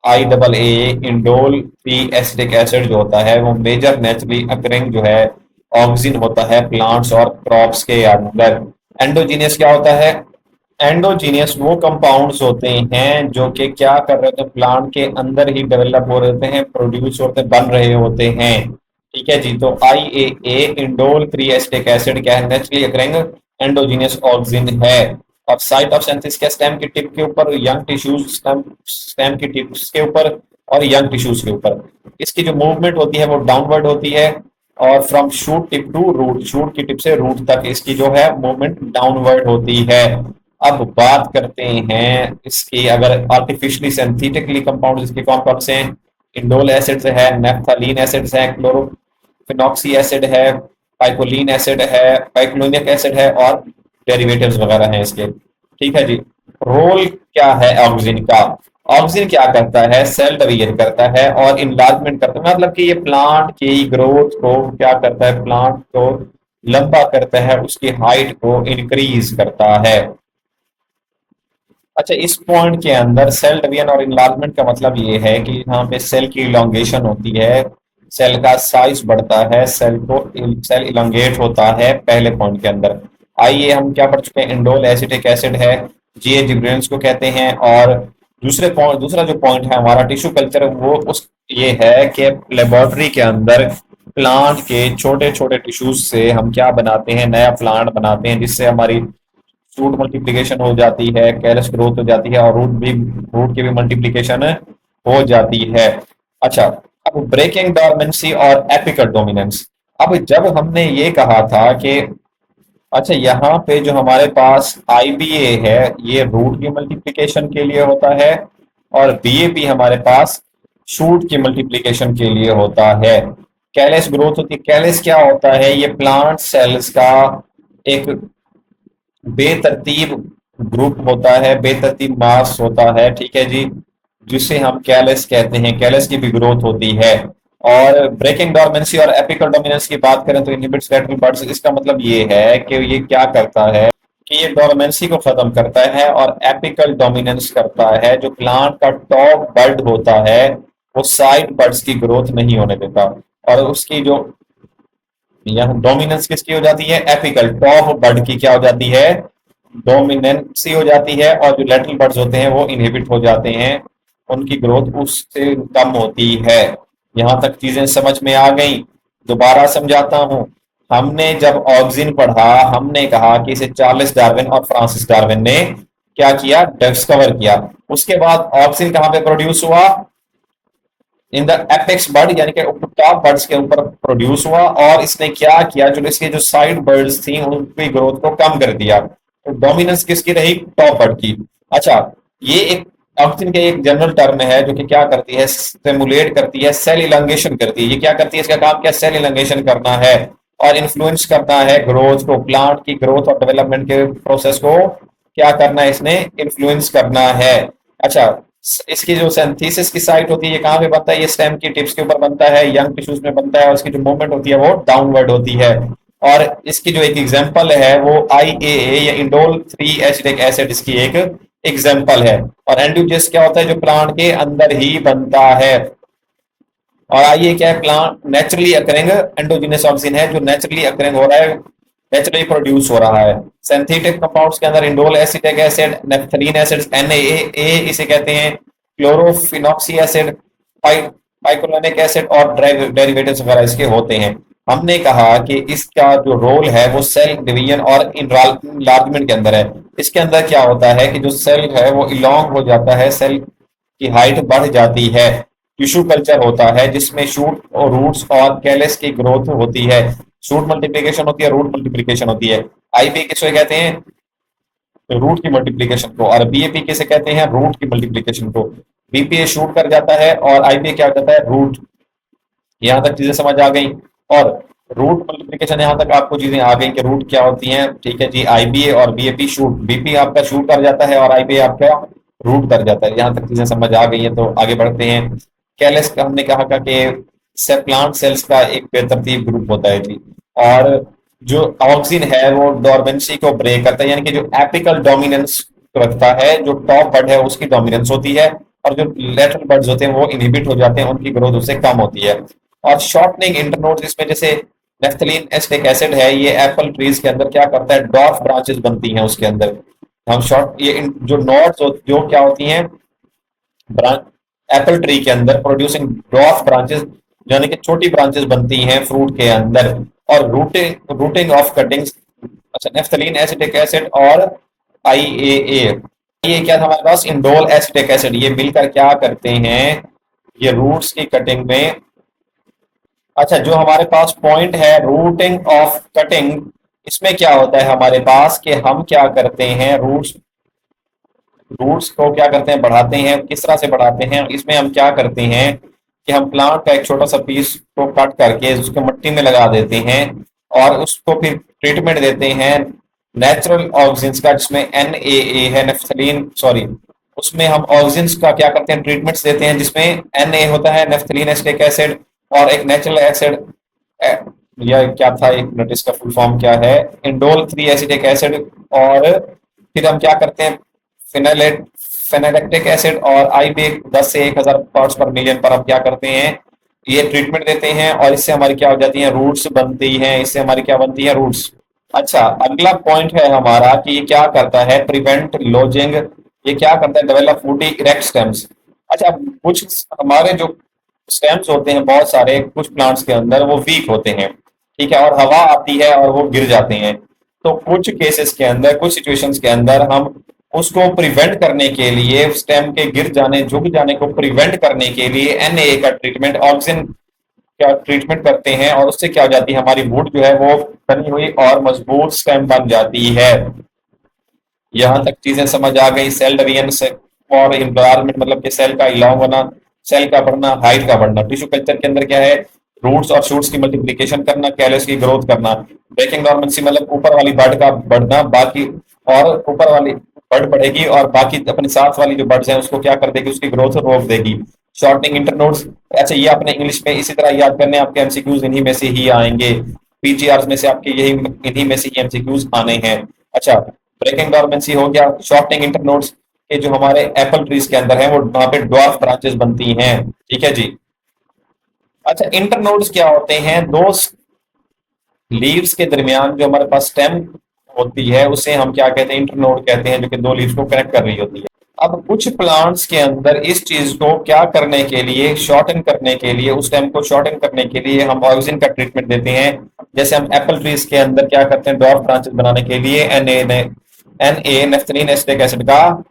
IAA इंडोल 3 एसिटिक एसिड जो होता है वो मेजर नेचुरली अकरिंग जो है ऑक्सिन होता है प्लांट्स और क्रॉप्स के अंदर। एंडोजीनियस क्या होता है, एंडोजीनियस वो कंपाउंड्स होते हैं जो कि क्या कर रहे होते हैं, प्लांट के अंदर ही डेवलप हो रहे होते हैं, प्रोड्यूस होते, बन रहे होते हैं। ठीक है जी। तो IAA इंडोल 3 एसिटिक एसिड क्या है, नेचुरली अकरिंग एंडोजीनियस ऑक्सिन है। और साइट ऑफ सिंथेसिस के स्टेम की टिप के ऊपर, यंग टिश्यूज, स्टेम की टिप्स के ऊपर और यंग टिश्यूज के ऊपर। इसकी जो मूवमेंट होती है वो डाउनवर्ड होती है। और from shoot tip to root, shoot की टिप से रूट तक इसकी जो है मूवमेंट डाउनवर्ड होती है। अब बात करते हैं इसकी, अगर आर्टिफिशियली सिंथेटिकली कंपाउंड इसके कौन कौन से हैं, इंडोल एसिड्स है, नेफ्थालीन एसिड्स है, क्लोरोफिनॉक्सी एसिड है, पाइकोलिन एसिड है, पाइक्लोनिक एसिड है और डेरिवेटिव्स वगैरह हैं इसके। ठीक है जी। रोल क्या है ऑक्सिन का, ऑक्सिन क्या करता है, सेल डिवीजन करता है और इनलार्जमेंट करता है, मतलब कि ये प्लांट की ग्रोथ को क्या करता है, प्लांट को लंबा करता है, उसकी हाइट को इंक्रीज करता है। अच्छा, इस पॉइंट के अंदर सेल डिवीजन और इनलार्जमेंट का मतलब ये है कि यहाँ पे सेल की इलोंगेशन होती है, सेल का साइज बढ़ता है, सेल इलोंगेट होता है पहले पॉइंट के अंदर। आइए हम क्या पढ़ चुके हैं, इंडोल एसिटिक एसिड है, जीए जिब्रेंस को कहते हैं। और दूसरा जो पॉइंट है हमारा टिश्यू कल्चर, वो उस ये है कि लेबोरेटरी के अंदर प्लांट के छोटे छोटे टिश्यूज से हम क्या बनाते हैं, नया प्लांट बनाते हैं, जिससे हमारी रूट मल्टीप्लिकेशन हो जाती है, कैलस ग्रोथ हो जाती है और रूट की भी मल्टीप्लिकेशन हो जाती है। अच्छा, अब ब्रेकिंग डोरमेंसी और एपिकल डोमिनेंस। अब जब हमने ये कहा था कि अच्छा यहाँ पे जो हमारे पास आईबीए है ये रूट की मल्टीप्लिकेशन के लिए होता है और बीएपी हमारे पास शूट की मल्टीप्लिकेशन के लिए होता है। कैलस ग्रोथ होती है, कैलस क्या होता है, ये प्लांट सेल्स का एक बेतरतीब ग्रुप होता है, बेतरतीब मास होता है, ठीक है जी, जिसे हम कैलस कहते हैं, कैलस की भी ग्रोथ होती है। और ब्रेकिंग डोरमेंसी और एपिकल डोमिनेंस की बात करें तो इनहिबिट्स लेटरल बड्स, इसका मतलब ये है कि ये क्या करता है कि ये डोरमेंसी को खत्म करता है और एपिकल डोमिनेंस करता है। जो प्लांट का टॉप बड होता है वो साइड बड्स की ग्रोथ नहीं होने देता, और उसकी जो यहाँ डोमिनेंस किसकी हो जाती है, एपिकल टॉप बड की क्या हो जाती है, डोमिनेंसी हो जाती है, और जो लेटरल बड्स होते हैं वो इनहिबिट हो जाते हैं, उनकी ग्रोथ उससे कम होती है। यहां तक चीजें समझ में आ गई? दोबारा समझाता हूं। हमने जब ऑक्सिन पढ़ा, हमने कहा कि इसे चार्ल्स डार्विन और फ्रांसिस डार्विन ने क्या किया, डिस्कवर किया। उसके बाद ऑक्सिन कहां पे प्रोड्यूस हुआ, इन द एपेक्स बर्ड, यानी कि टॉप बर्ड्स के ऊपर प्रोड्यूस हुआ, और इसने क्या किया, जो इसके जो साइड बर्ड्स थी उनकी ग्रोथ को कम कर दिया। तो डोमिनेंस किसकी रही, टॉप बर्ड की। अच्छा, ये एक ऑक्सिन के एक जनरल टर्म है जो कि क्या करती है, स्टिमुलेट करती है, सेल इलंगेशन करती है। ये क्या करती है, इसका काम क्या, सेल इलंगेशन करना है और इन्फ्लुएंस करना है ग्रोथ को, प्लांट की ग्रोथ और डेवलपमेंट के प्रोसेस को क्या करना है, इसने इन्फ्लुएंस करना है। अच्छा, इसकी जो सिंथेसिस की साइट होती है ये कहाँ पे बनता है, ये स्टेम की टिप्स के ऊपर बनता है, यंग टिश्यूज में बनता है, और इसकी जो मूवमेंट होती है वो डाउनवर्ड होती है। और इसकी जो एक एग्जांपल है वो आईएए या इंडोल 3 एसिटिक एसिड इसकी एक एग्जांपल है। और एंड्यूजेस क्या होता है, जो प्लांट के अंदर ही बनता है। और आइए क्या है, plant naturally occurring endogenous auxin है, जो नेचुरली अकरिंग हो रहा है, नेचुरली प्रोड्यूस हो रहा है। सिंथेटिक कंपाउंड्स के अंदर indole acetic acid, naphthalene acid, NaA इसे कहते हैं, क्लोरोफिनॉक्सी एसिड, पाइकोलोनिक एसिड और डेरिवेटिव्स वगैरह इसके होते हैं। हमने कहा कि इसका जो रोल है वो सेल डिवीजन और इनलार्जमेंट के अंदर है। इसके अंदर क्या होता है कि जो सेल है वो इलोंग हो जाता है, सेल की हाइट बढ़ जाती है। टिश्यू कल्चर होता है जिसमें शूट और रूट्स और कैलस की ग्रोथ होती है। शूट मल्टीप्लिकेशन होती है, रूट मल्टीप्लिकेशन होती है। आईपी किसे कहते हैं, रूट की मल्टीप्लिकेशन को, और बीएपी किसे कहते हैं, रूट की मल्टीप्लिकेशन को। बीपीए शूट कर जाता है और आईपीए क्या करता है, रूट। यहाँ तक चीजें समझ आ गई। और रूट मल्टीप्लिकेशन यहाँ तक आपको चीजें आ गई कि रूट क्या होती हैं, ठीक है जी। आईबीए और बीएपी शूट, बीपी आपका शूट कर जाता है और आईबीए आपका रूट कर जाता है। यहाँ तक चीजें समझ आ गई है तो आगे बढ़ते हैं। कैलस का हमने कहा कि प्लांट सेल्स का एक बेतरतीब ग्रुप होता है जी। और जो ऑक्सिन है वो डोरमेंसी को ब्रेक करता है, यानी कि जो एपिकल डोमिनेंस रखता है, जो टॉप बर्ड है उसकी डोमिनेंस होती है, और जो लेटरल बर्ड्स होते हैं वो इनहिबिट हो जाते हैं, उनकी ग्रोथ उससे कम होती है। और शॉर्टनिंग इंटरनोड्स, इसमें जैसे नेफ्थलीन एसिटिक एसिड है, ये एप्पल ट्रीज के अंदर क्या करता है, डॉर्फ ब्रांचेस बनती हैं उसके अंदर। हम शॉर्ट ये जो नोड्स जो क्या होती हैं, एप्पल ट्री के अंदर प्रोड्यूसिंग ड्वार्फ ब्रांचेस, यानी कि छोटी ब्रांचेस बनती हैं फ्रूट के अंदर। और रूटिंग रूटिंग ऑफ कटिंग्स, अच्छा, नेफ्थलीन एसिटिक एसिड और आईएए, ये क्या था हमारे पास, इंडोल एसिटिक एसिड, ये मिलकर क्या करते हैं, ये रूट्स की कटिंग में। अच्छा, जो हमारे पास पॉइंट है रूटिंग ऑफ कटिंग, इसमें क्या होता है हमारे पास कि हम क्या करते हैं, रूट्स रूट्स को क्या करते हैं, बढ़ाते हैं। किस तरह से बढ़ाते हैं, इसमें हम क्या करते हैं कि हम प्लांट का एक छोटा सा पीस को कट करके उसको मिट्टी में लगा देते हैं और उसको फिर ट्रीटमेंट देते हैं नेचुरल ऑक्सीजन का, जिसमें NaA है, नेफ्थलीन, सॉरी, उसमें हम ऑक्सिन्स का क्या करते हैं, ट्रीटमेंट्स देते हैं, जिसमें Na होता है, नेफ्थलीन एसिटिक एसिड, और एक नेचुरल एसिड, या क्या था, एक मिनट, इसका फुल फॉर्म क्या है, इंडोल 3 एसिटिक एसिड। और फिर हम क्या करते हैं, फिनाइलेट फेनालैक्टिक एसिड और आईबी 10 से 1000 पार्ट्स पर मिलियन पर हम क्या करते हैं, ये ट्रीटमेंट देते हैं, और इससे हमारी क्या हो जाती है, रूट्स बनती हैं, इससे हमारी क्या बनती है, रूट्स। अच्छा, अगला पॉइंट है हमारा कि ये क्या करता है, प्रिवेंट लॉजिंग। ये क्या करता है, डेवलप वुडी इरेक्ट स्टेम्स। अच्छा, कुछ हमारे जो स्टेम्स होते हैं बहुत सारे कुछ प्लांट्स के अंदर वो वीक होते हैं, ठीक है, और हवा आती है और वो गिर जाते हैं। तो कुछ केसेस के अंदर, कुछ सिचुएशंस के अंदर हम उसको प्रिवेंट करने के लिए, स्टेम के गिर जाने, झुक जाने को प्रिवेंट करने के लिए एनए का ट्रीटमेंट, ऑक्सीजन का ट्रीटमेंट करते हैं, और उससे क्या हो जाती है, हमारी वुड जो है वो बनी हुई और मजबूत स्टेम बन जाती है। यहाँ तक चीजें समझ आ गई। सेल डिवीजन से और एनवायरनमेंट मतलब कि सेल का इलाव होना, सेल का बढ़ना, हाइट का बढ़ना। टिश्यू कल्चर के अंदर क्या है, रूट्स और शूट्स की मल्टीप्लिकेशन करना, कैलस की ग्रोथ करना। ब्रेकिंग डॉर्मेंसी मतलब ऊपर वाली बर्ड का बढ़ना, बाकी और ऊपर वाली बर्ड बढ़ेगी और बाकी अपने साथ वाली जो बर्ड्स हैं उसको क्या कर देगी, उसकी ग्रोथ रोक देगी। Shortening internodes. अच्छा, ये आपने इंग्लिश में इसी तरह याद करने, आपके एमसीक्यूज इन्हीं में से ही आएंगे, पीजीआर में से आपके यही इन्हीं में से ही एमसीक्यूज आने हैं। अच्छा, ब्रेकिंग डॉर्मेंसी हो गया, शॉर्टनिंग इंटरनोड्स के जो हमारे एप्पल ट्रीज के अंदर है वो वहां पे ड्वार्फ ब्रांचेस बनती हैं, ठीक है जी। अच्छा, इंटरनोड्स क्या होते हैं, दो लीव्स के दरमियान जो हमारे पास स्टेम होती है उसे हम क्या कहते हैं, इंटरनोड कहते हैं, जो कि दो लीव्स को कनेक्ट कर रही होती है। अब कुछ प्लांट्स के अंदर इस चीज को क्या करने के लिए, शॉर्टन करने के लिए, उस स्टेम को शॉर्टन करने के लिए हम ऑक्सीजन का ट्रीटमेंट देते हैं। जैसे हम एप्पल ट्रीज के अंदर क्या करते हैं, डॉर्फ ब्रांचेस बनाने के लिए N A naphthalene acetic acid का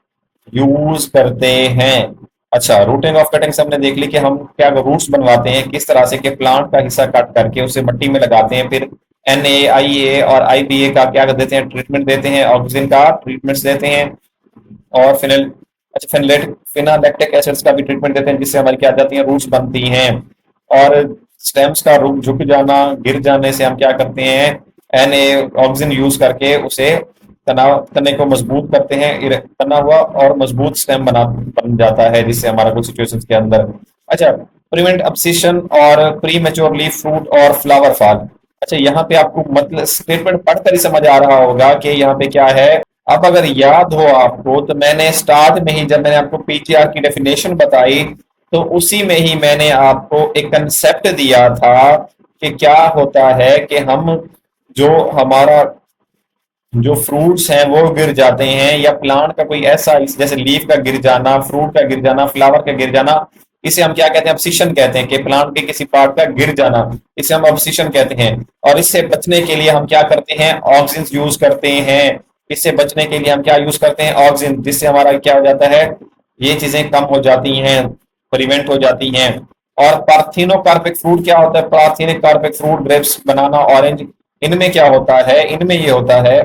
यूज करते हैं। अच्छा, रूटिंग ऑफ कटिंग से हमने देख ली कि हम क्या रूट्स बनवाते हैं, किस तरह से कि प्लांट का हिस्सा कट करके उसे मिट्टी में लगाते हैं, फिर NA, IA और IBA का क्या कर देते हैं, ट्रीटमेंट देते हैं, ऑक्सीजन का ट्रीटमेंट्स देते हैं, और फिनल अच्छा फिनलेट फिनालैक्टिक एसिड्स का भी ट्रीटमेंट देते हैं, जिससे हमारी क्या जाती हैं, रूट्स बनती हैं। और स्टेम्स का रुक झुक जाना, गिर जाने से हम क्या करते हैं, Na ऑक्सीजन यूज करके उसे तने को मजबूत करते हैं, तना हुआ और मजबूत स्टेम बन जाता है, जिससे हमारा कुछ सिचुएशंस के अंदर। अच्छा, प्रिवेंट अब्सिशन और प्री मेच्योर लीफ फ्रूट और फ्लावर फॉल। अच्छा, यहाँ पे आपको मतलब स्टेटमेंट पढ़कर ही समझ आ रहा होगा कि यहाँ पे क्या है। अब अगर याद हो आपको तो मैंने स्टार्ट में ही जब मैंने आपको पीटीआर की डेफिनेशन बताई तो उसी में ही मैंने आपको एक कंसेप्ट दिया था कि क्या होता है कि हम जो हमारा जो फ्रूट्स हैं वो गिर जाते हैं, या प्लांट का कोई ऐसा जैसे लीफ का गिर जाना, फ्रूट का गिर जाना, फ्लावर का गिर जाना, इसे हम क्या कहते हैं, अब्सिशन कहते हैं, कि प्लांट के किसी पार्ट का गिर जाना, इसे हम अब्सिशन कहते हैं। और इससे बचने के लिए हम क्या करते हैं, ऑक्सीजन यूज करते हैं। इससे बचने के लिए हम क्या यूज करते हैं, ऑक्सीजन, जिससे हमारा क्या हो जाता है, ये चीजें कम हो जाती हैं, प्रिवेंट हो जाती हैं। और पार्थिनोकार्पिक फ्रूट क्या होता है, पार्थिनोकार्पिक फ्रूट, ग्रेप्स, बनाना, ऑरेंज, इनमें क्या होता है, इनमें ये होता है,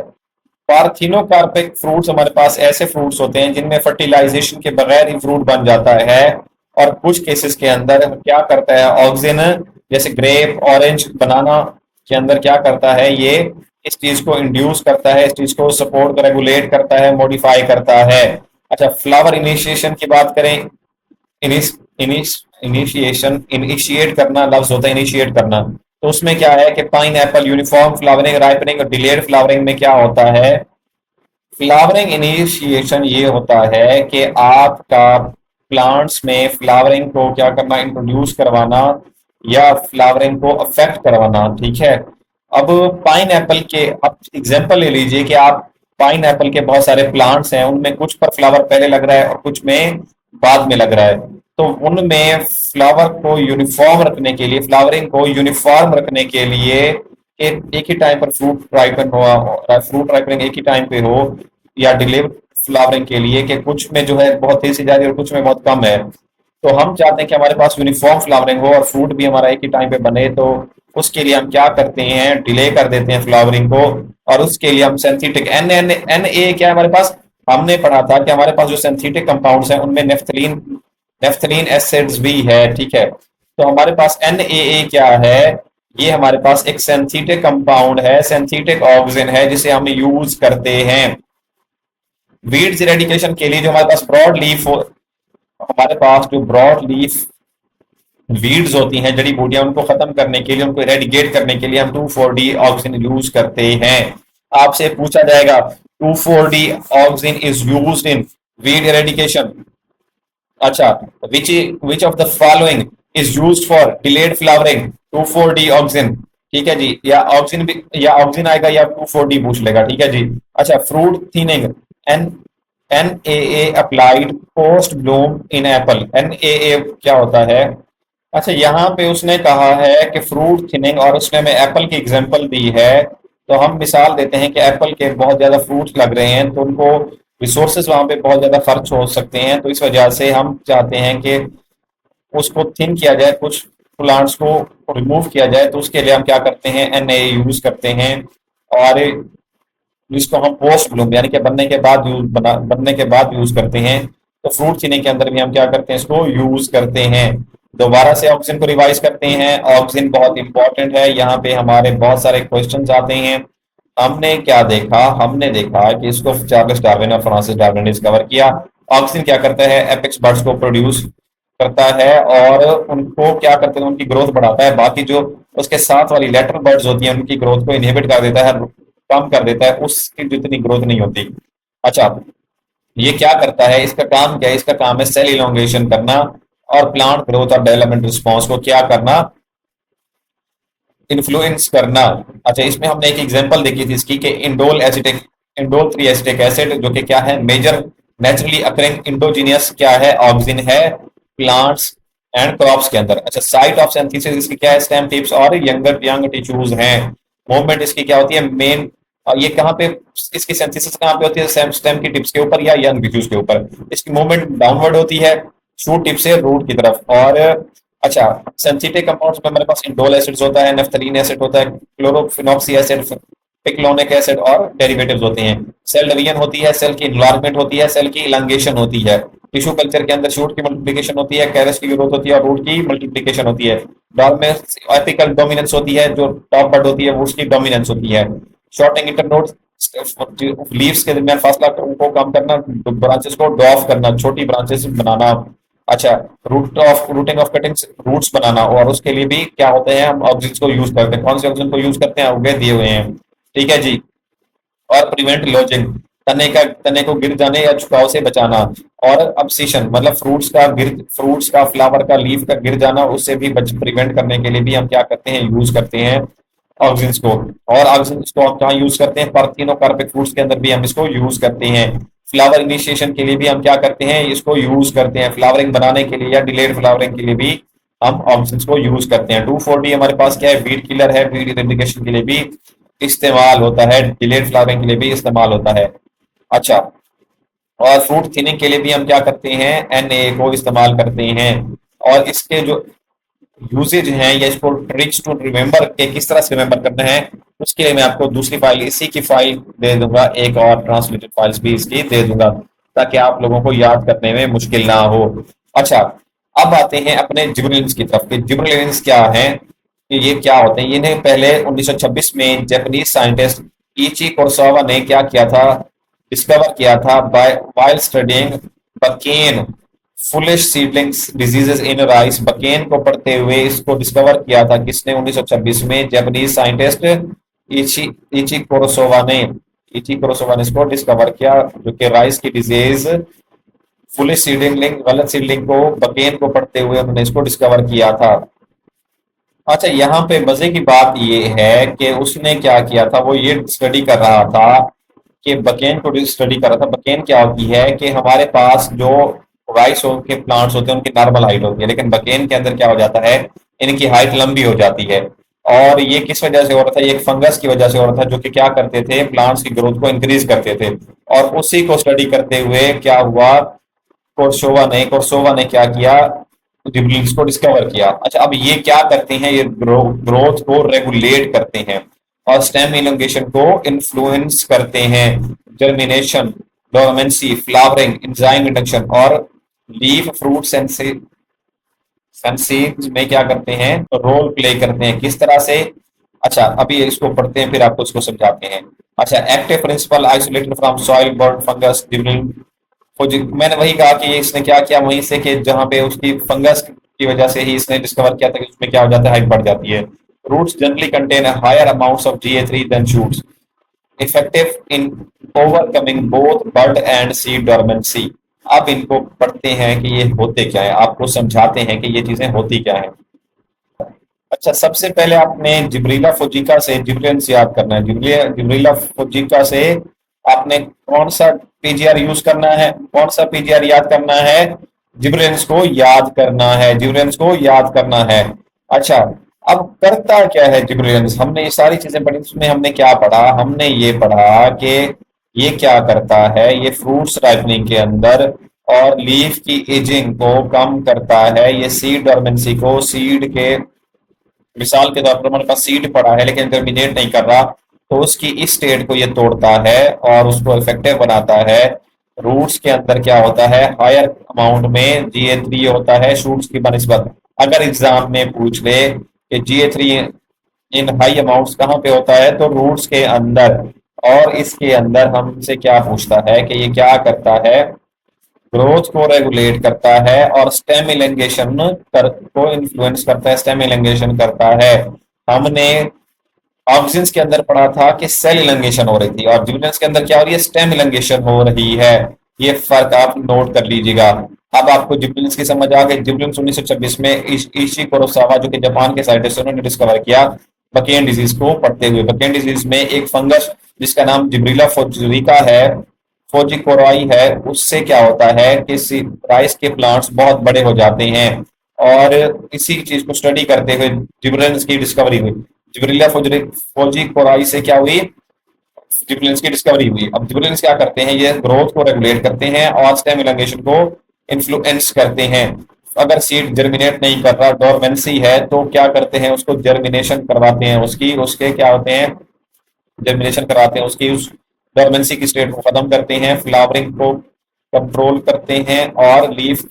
पार्थिनोकार्पिक फ्रूट्स हमारे पास ऐसे फ्रूट्स होते हैं जिनमें फर्टिलाइजेशन के बगैर ही फ्रूट बन जाता है। और कुछ केसेस के अंदर क्या करता है, ऑक्सीजन, जैसे ग्रेप, ऑरेंज, बनाना के अंदर क्या करता है, ये इस चीज को इंड्यूस करता है, इस चीज को सपोर्ट रेगुलेट करता है, मॉडिफाई करता है। अच्छा, फ्लावर इनिशिएशन की बात करें, इनिशिएशन, इनिशिएट करना लफ्ज होता है, इनिशिएट करना। तो उसमें क्या है कि pine Apple, uniform flowering, ripening और डिलेड फ्लावरिंग में क्या होता है, फ्लावरिंग इनिशिएशन ये होता है कि आपका प्लांट्स में फ्लावरिंग को क्या करना, इंट्रोड्यूस करवाना या फ्लावरिंग को अफेक्ट करवाना, ठीक है। अब पाइन एप्पल के आप एग्जांपल ले लीजिए कि आप पाइन एप्पल के बहुत सारे प्लांट्स हैं, उनमें कुछ पर फ्लावर पहले लग रहा है और कुछ में बाद में लग रहा है। तो उनमें फ्लावर को यूनिफॉर्म रखने के लिए, फ्लावरिंग को यूनिफॉर्म रखने के लिए, एक ही टाइम पर फ्रूट राइपनिंग एक ही टाइम पे हो, या डिले फ्लावरिंग के लिए कि कुछ में जो है बहुत तेजी से जा रही है और कुछ में बहुत कम है। तो हम चाहते हैं कि हमारे पास यूनिफॉर्म फ्लावरिंग हो और फ्रूट भी हमारा एक ही टाइम पे बने, तो उसके लिए हम क्या करते हैं, डिले कर देते हैं फ्लावरिंग को। और उसके लिए हम सिंथेटिक एन ए क्या है हमारे पास, हमने पढ़ा था कि हमारे पास जो सिंथेटिक कंपाउंड्स हैं उनमें नेफ्थलीन एसिड्स भी है, ठीक है। तो हमारे पास NaA क्या है, ये हमारे पास एक सिंथेटिक कंपाउंड है, सिंथेटिक ऑक्सीजन है, जिसे हम यूज करते हैं। वीड्स इरेडिकेशन के लिए जो हमारे पास ब्रॉड लीफ हो, हमारे पास जो ब्रॉड लीफ वीड्स होती हैं, जड़ी बूटियां, उनको खत्म करने के लिए, उनको इरेडिकेट करने के लिए हम 2,4-D ऑक्सिन यूज करते हैं। आपसे पूछा जाएगा 2,4-D auxin is used in weed eradication. अच्छा, which of the following is used for delayed flowering? 2,4-D auxin, ठीक है जी, या ऑक्सिन भी, या ऑक्सिन आएगा या 2,4-D पूछ लेगा, ठीक है जी। अच्छा, fruit thinning, an NAA applied post bloom in apple, NAA क्या होता है? अच्छा, यहाँ पे उसने कहा है कि फ्रूट थिनिंग, और उसने हमें एप्पल की एग्जांपल दी है। तो हम मिसाल देते हैं कि एप्पल के बहुत ज्यादा फ्रूट्स लग रहे हैं, तो उनको रिसोर्सेज वहां पे बहुत ज्यादा खर्च हो सकते हैं, तो इस वजह से हम चाहते हैं कि उसको थिन किया जाए, कुछ प्लांट्स को रिमूव किया जाए। तो उसके लिए हम क्या करते हैं, NAA यूज करते हैं। और जिसको हम पोस्ट ब्लूम यानी कि बनने के बाद यूज करते हैं। तो फ्रूट चीनी के अंदर भी हम क्या करते हैं, इसको यूज करते हैं। दोबारा से ऑक्सीजन को रिवाइज करते हैं। ऑक्सीजन बहुत इंपॉर्टेंट है, यहाँ पे हमारे बहुत सारे क्वेश्चंस आते हैं। हमने क्या देखा, हमने देखा कि इसको चार्ल्स डार्विन और फ्रांसिस डार्विन ने डिस्कवर किया। ऑक्सीजन क्या करता है, एपेक्स बर्ड्स को प्रोड्यूस करता है और उनको क्या करते हैं, उनकी ग्रोथ बढ़ाता है। बाकी जो उसके साथ वाली लेटर बर्ड्स होती हैं, उनकी ग्रोथ को इनहिबिट कर देता है, कम कर देता है, उसकी जितनी ग्रोथ नहीं होती। अच्छा, ये क्या करता है, इसका काम क्या है? इसका काम है सेल इलोंगेशन करना और प्लांट ग्रोथ और डेवलपमेंट रिस्पॉन्स को क्या करना, इन्फ्लुएंस करना। अच्छा, इसमें हमने एक एग्जांपल देखी थी इसकी कि इंडोल 3 एसिटिक एसिड, जो कि क्या है, मेजर नेचुरली अकरिंग इंडोजीनियस क्या है, ऑक्सिन है प्लांट्स एंड क्रॉप्स के अंदर। अच्छा, साइट ऑफ सिंथेसिस इसकी क्या है, स्टेम टिप्स और यंग टिश्यूज हैं। मूवमेंट इसकी क्या होती है, मेन, ये कहाँ पे, इसकी सिंथेसिस कहाँ पे होती है, स्टेम की टिप्स के ऊपर या यंग टिश्यूज के ऊपर। इसकी मूवमेंट डाउनवर्ड होती है शूट टिप से रूट की तरफ। और अच्छा, सिंथेटिक कंपाउंड्स में हमारे पास इंडोल एसिड्स होता है, नेफ्थलीन एसिड होता है, क्लोरोफिनॉक्सी एसिड, पिक्लोनिक एसिड और डेरिवेटिव्स होते हैं। सेल डिवीजन होती है, सेल की इन्लार्जमेंट होती है, सेल की इलांगेशन होती है। टिश्यू कल्चर के अंदर शूट की मल्टीप्लिकेशन होती है, कैरस की ग्रोथ होती है और रूट की मल्टीप्लिकेशन होती है। डॉल में एपिकल डोमिनेंस होती है, जो टॉप बर्ड होती है वो उसकी डोमिनेंस होती है। शॉर्टिंग इंटरनोड, लीव्स के दरमियान फासला को कम करना, ब्रांचेस को डॉफ करना, छोटी ब्रांचेस बनाना। अच्छा, रूटिंग ऑफ कटिंग्स, रूट्स बनाना, और उसके लिए भी क्या होते हैं, हम ऑक्सीजन को यूज करते हैं। कौन से ऑक्सीजन को यूज करते हैं, उगे दिए हुए हैं, ठीक है जी। और प्रिवेंट लॉजिंग, तने को गिर जाने या झुकाव से बचाना। और अब्सिशन मतलब फ्रूट्स का फ्लावर का लीफ का गिर जाना, उससे भी प्रिवेंट करने के लिए भी हम क्या करते हैं, यूज करते हैं ऑक्सीजन को। और ऑक्सीजन को हम कहाँ यूज करते हैं, पार्थिनोकार्पिक फ्रूट्स के अंदर भी हम इसको यूज करते हैं। फ्लावर इनिशिएशन के लिए भी हम क्या करते हैं, इसको यूज करते हैं। फ्लावरिंग बनाने के लिए या डिलेड फ्लावरिंग के लिए भी हम ऑक्सीजन को यूज करते हैं। 2,4-D हमारे पास क्या है, वीड किलर है, वीड इरेडिकेशन के लिए भी इस्तेमाल होता है, डिलेड फ्लावरिंग के लिए भी इस्तेमाल होता है। अच्छा, और फ्रूट थिनिंग के लिए भी हम क्या करते हैं, NAA को इस्तेमाल करते हैं। और इसके जो यूसेज हैं या इसको ट्रिक्स टू रिमेंबर के किस तरह से रिमेंबर करना है, उसके लिए मैं आपको दूसरी फाइल, इसी की फाइल दे दूंगा, एक और ट्रांसलेटेड फाइल्स भी इसकी दे दूंगा, ताकि आप लोगों को याद करने में मुश्किल ना हो। अच्छा, अब आते हैं अपने जिबरेलिन्स की तरफ। जिबरेलिन्स क्या है, कि ये क्या होते हैं? इन्हें पहले 1926 में जापानीज साइंटिस्ट इची कुरोसावा ने क्या किया था, डिस्कवर किया था while studying bakanae foolish seedlings diseases in rice. Bakanae को पढ़ते हुए इसको डिस्कवर किया था किसने, 1926 में जापानीज साइंटिस्ट इची इची कुरोसावा ने इसको डिस्कवर किया, जो कि राइस की डिजीज फुलिश सीडलिंग, गलत सीडलिंग को, बकेन को पढ़ते हुए उन्होंने इसको डिस्कवर किया था। अच्छा, यहाँ पे मजे की बात ये है कि उसने क्या किया था, वो ये स्टडी कर रहा था कि बकेन को स्टडी कर रहा था। बकेन क्या होती है कि हमारे पास जो राइस के प्लांट्स होते हैं उनकी नॉर्मल हाइट होती है, लेकिन बकेन के अंदर क्या हो जाता है, इनकी हाइट लंबी हो जाती है। और ये किस वजह से हो रहा था, ये एक फंगस की वजह से हो रहा था, जो कि क्या करते थे, प्लांट्स की ग्रोथ को इंक्रीज करते थे। और उसी को स्टडी करते हुए क्या हुआ, कोर्सोवा ने क्या किया, जिबरेलिन्स को डिस्कवर किया। अच्छा, अब ये क्या करते हैं, ये ग्रोथ को रेगुलेट करते हैं और स्टेम इलोंगेशन को इन्फ्लुएंस करते हैं। Germination, dormancy, flowering, enzyme induction और लीफ फ्रूट सेंसीज में क्या करते हैं, रोल प्ले करते हैं। किस तरह से, अच्छा, अभी इसको पढ़ते हैं फिर आपको इसको समझाते हैं। अच्छा, active principal isolated from soil bird fungus during. मैंने वही कहा कि इसने क्या किया वहीं से, कि जहां पे उसकी फंगस की वजह से ही इसने डिस्कवर किया था कि उसमें क्या हो जाता है, हाइट बढ़ जाती है। Roots generally contain higher amounts of GA3 than shoots, effective in overcoming both bird and seed dormancy. अब इनको पढ़ते हैं कि ये होते क्या है, आपको समझाते हैं कि ये चीजें होती क्या है। अच्छा, सबसे पहले आपने जिब्रीला फुजीका से जिब्रेंस याद करना है। जिब्रीला फुजीका से आपने कौन सा पीजीआर यूज करना है, कौन सा पीजीआर याद करना है? जिब्रेंस को याद करना है, जिब्रेंस को याद करना है। अच्छा, अब करता क्या है जिब्रेंस? हमने ये सारी चीजें पढ़ी, उसमें हमने क्या पढ़ा? हमने ये पढ़ा कि ये क्या करता है, ये फ्रूट्स राइपनिंग के अंदर और लीफ की एजिंग को कम करता है। ये सीड डोरमेंसी को, सीड के मिसाल के तौर पर हमारे पास सीड पड़ा है लेकिन जर्मिनेट नहीं कर रहा, तो उसकी इस स्टेट को ये तोड़ता है और उसको इफेक्टिव बनाता है। रूट्स के अंदर क्या होता है, हायर अमाउंट में GA3 होता है शूट्स की बनिस्बत। अगर एग्जाम में पूछ ले कि GA3 इन हाई अमाउंट्स कहाँ पे होता है, तो रूट्स के अंदर। और इसके अंदर हमसे क्या पूछता है कि ये क्या करता है, ग्रोथ को रेगुलेट करता है और स्टेम इलेंगेशन को इन्फ्लुएंस करता है, स्टेम इलेंगेशन करता है। हमने ऑक्सिन्स के अंदर पढ़ा था कि सेल इलेंगेशन हो रही थी, और जिबरेलिन्स के अंदर क्या हो रही है, स्टेम इलेंगेशन हो रही है। ये फर्क आप नोट कर लीजिएगा। अब आपको जिबरेलिन्स की समझ आ गई। जिबरेलिन्स 1926 में इशी कुरोसावा, जो कि जापान के साइंटिस्ट, उन्होंने डिस्कवर किया बकेन डिजीज को पढ़ते हुए। बकेन डिजीज में एक फंगस जिसका नाम जिब्रीला फोजिका है, फोजिकोराई है, उससे क्या होता है कि राइस के प्लांट्स बहुत बड़े हो जाते हैं। और इसी चीज को स्टडी करते हुए जिब्रेलिन्स की डिस्कवरी हुई। जिब्रीला फोजिकोराई से क्या हुई, जिब्रेलिन्स की डिस्कवरी हुई। अब जिब्रेलिन्स क्या करते हैं, ये ग्रोथ को रेगुलेट करते हैं और स्टेम इलांगेशन को इन्फ्लुएंस करते हैं। अगर सीड जर्मिनेट नहीं कर रहा, डोरमेंसी है, तो क्या करते हैं, उसको जर्मिनेशन करवाते हैं, उसकी उसके क्या होते हैं, जर्मिनेशन करवाते हैं, उसकी उस डोरमेंसी की स्टेट को खत्म करते हैं, फ्लावरिंग को कंट्रोल करते हैं और लीफ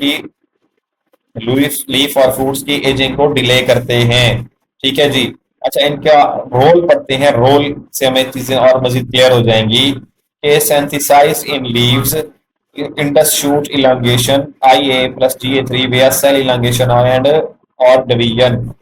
और फ्रूट्स की एजिंग को डिले करते हैं। ठीक है जी। अच्छा, इनका रोल पढ़ते हैं, रोल से हमें चीजें और मजीद क्लियर हो जाएंगी कि synthesize in leaves induce shoot elongation IA plus GA3 where cell elongation and और डिवीजन।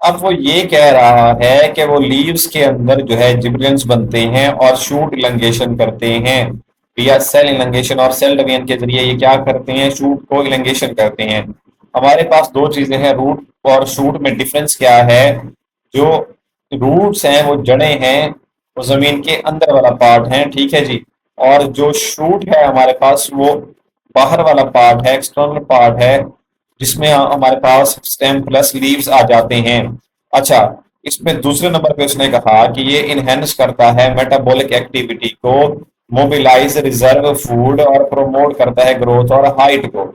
अब वो ये कह रहा है कि वो लीव्स के अंदर जो है जिबरेलिन्स बनते हैं और शूट इलंगेशन करते हैं या सेल इलंगेशन और सेल डिवीजन के जरिए ये क्या करते हैं, शूट को इलंगेशन करते हैं। हमारे पास दो चीजें हैं, रूट और शूट में डिफरेंस क्या है? जो रूट्स हैं वो जड़ें हैं, वो जमीन के अंदर वाला पार्ट है, ठीक है जी। और जो शूट है हमारे पास वो बाहर वाला पार्ट है, एक्सटर्नल पार्ट है, जिसमें हमारे पास स्टेम प्लस लीव्स आ जाते हैं। अच्छा, इसमें दूसरे नंबर पे उसने कहा कि ये इनहेंस करता है मेटाबॉलिक एक्टिविटी को, मोबिलाइज रिजर्व फूड और प्रमोट करता है ग्रोथ और हाइट को,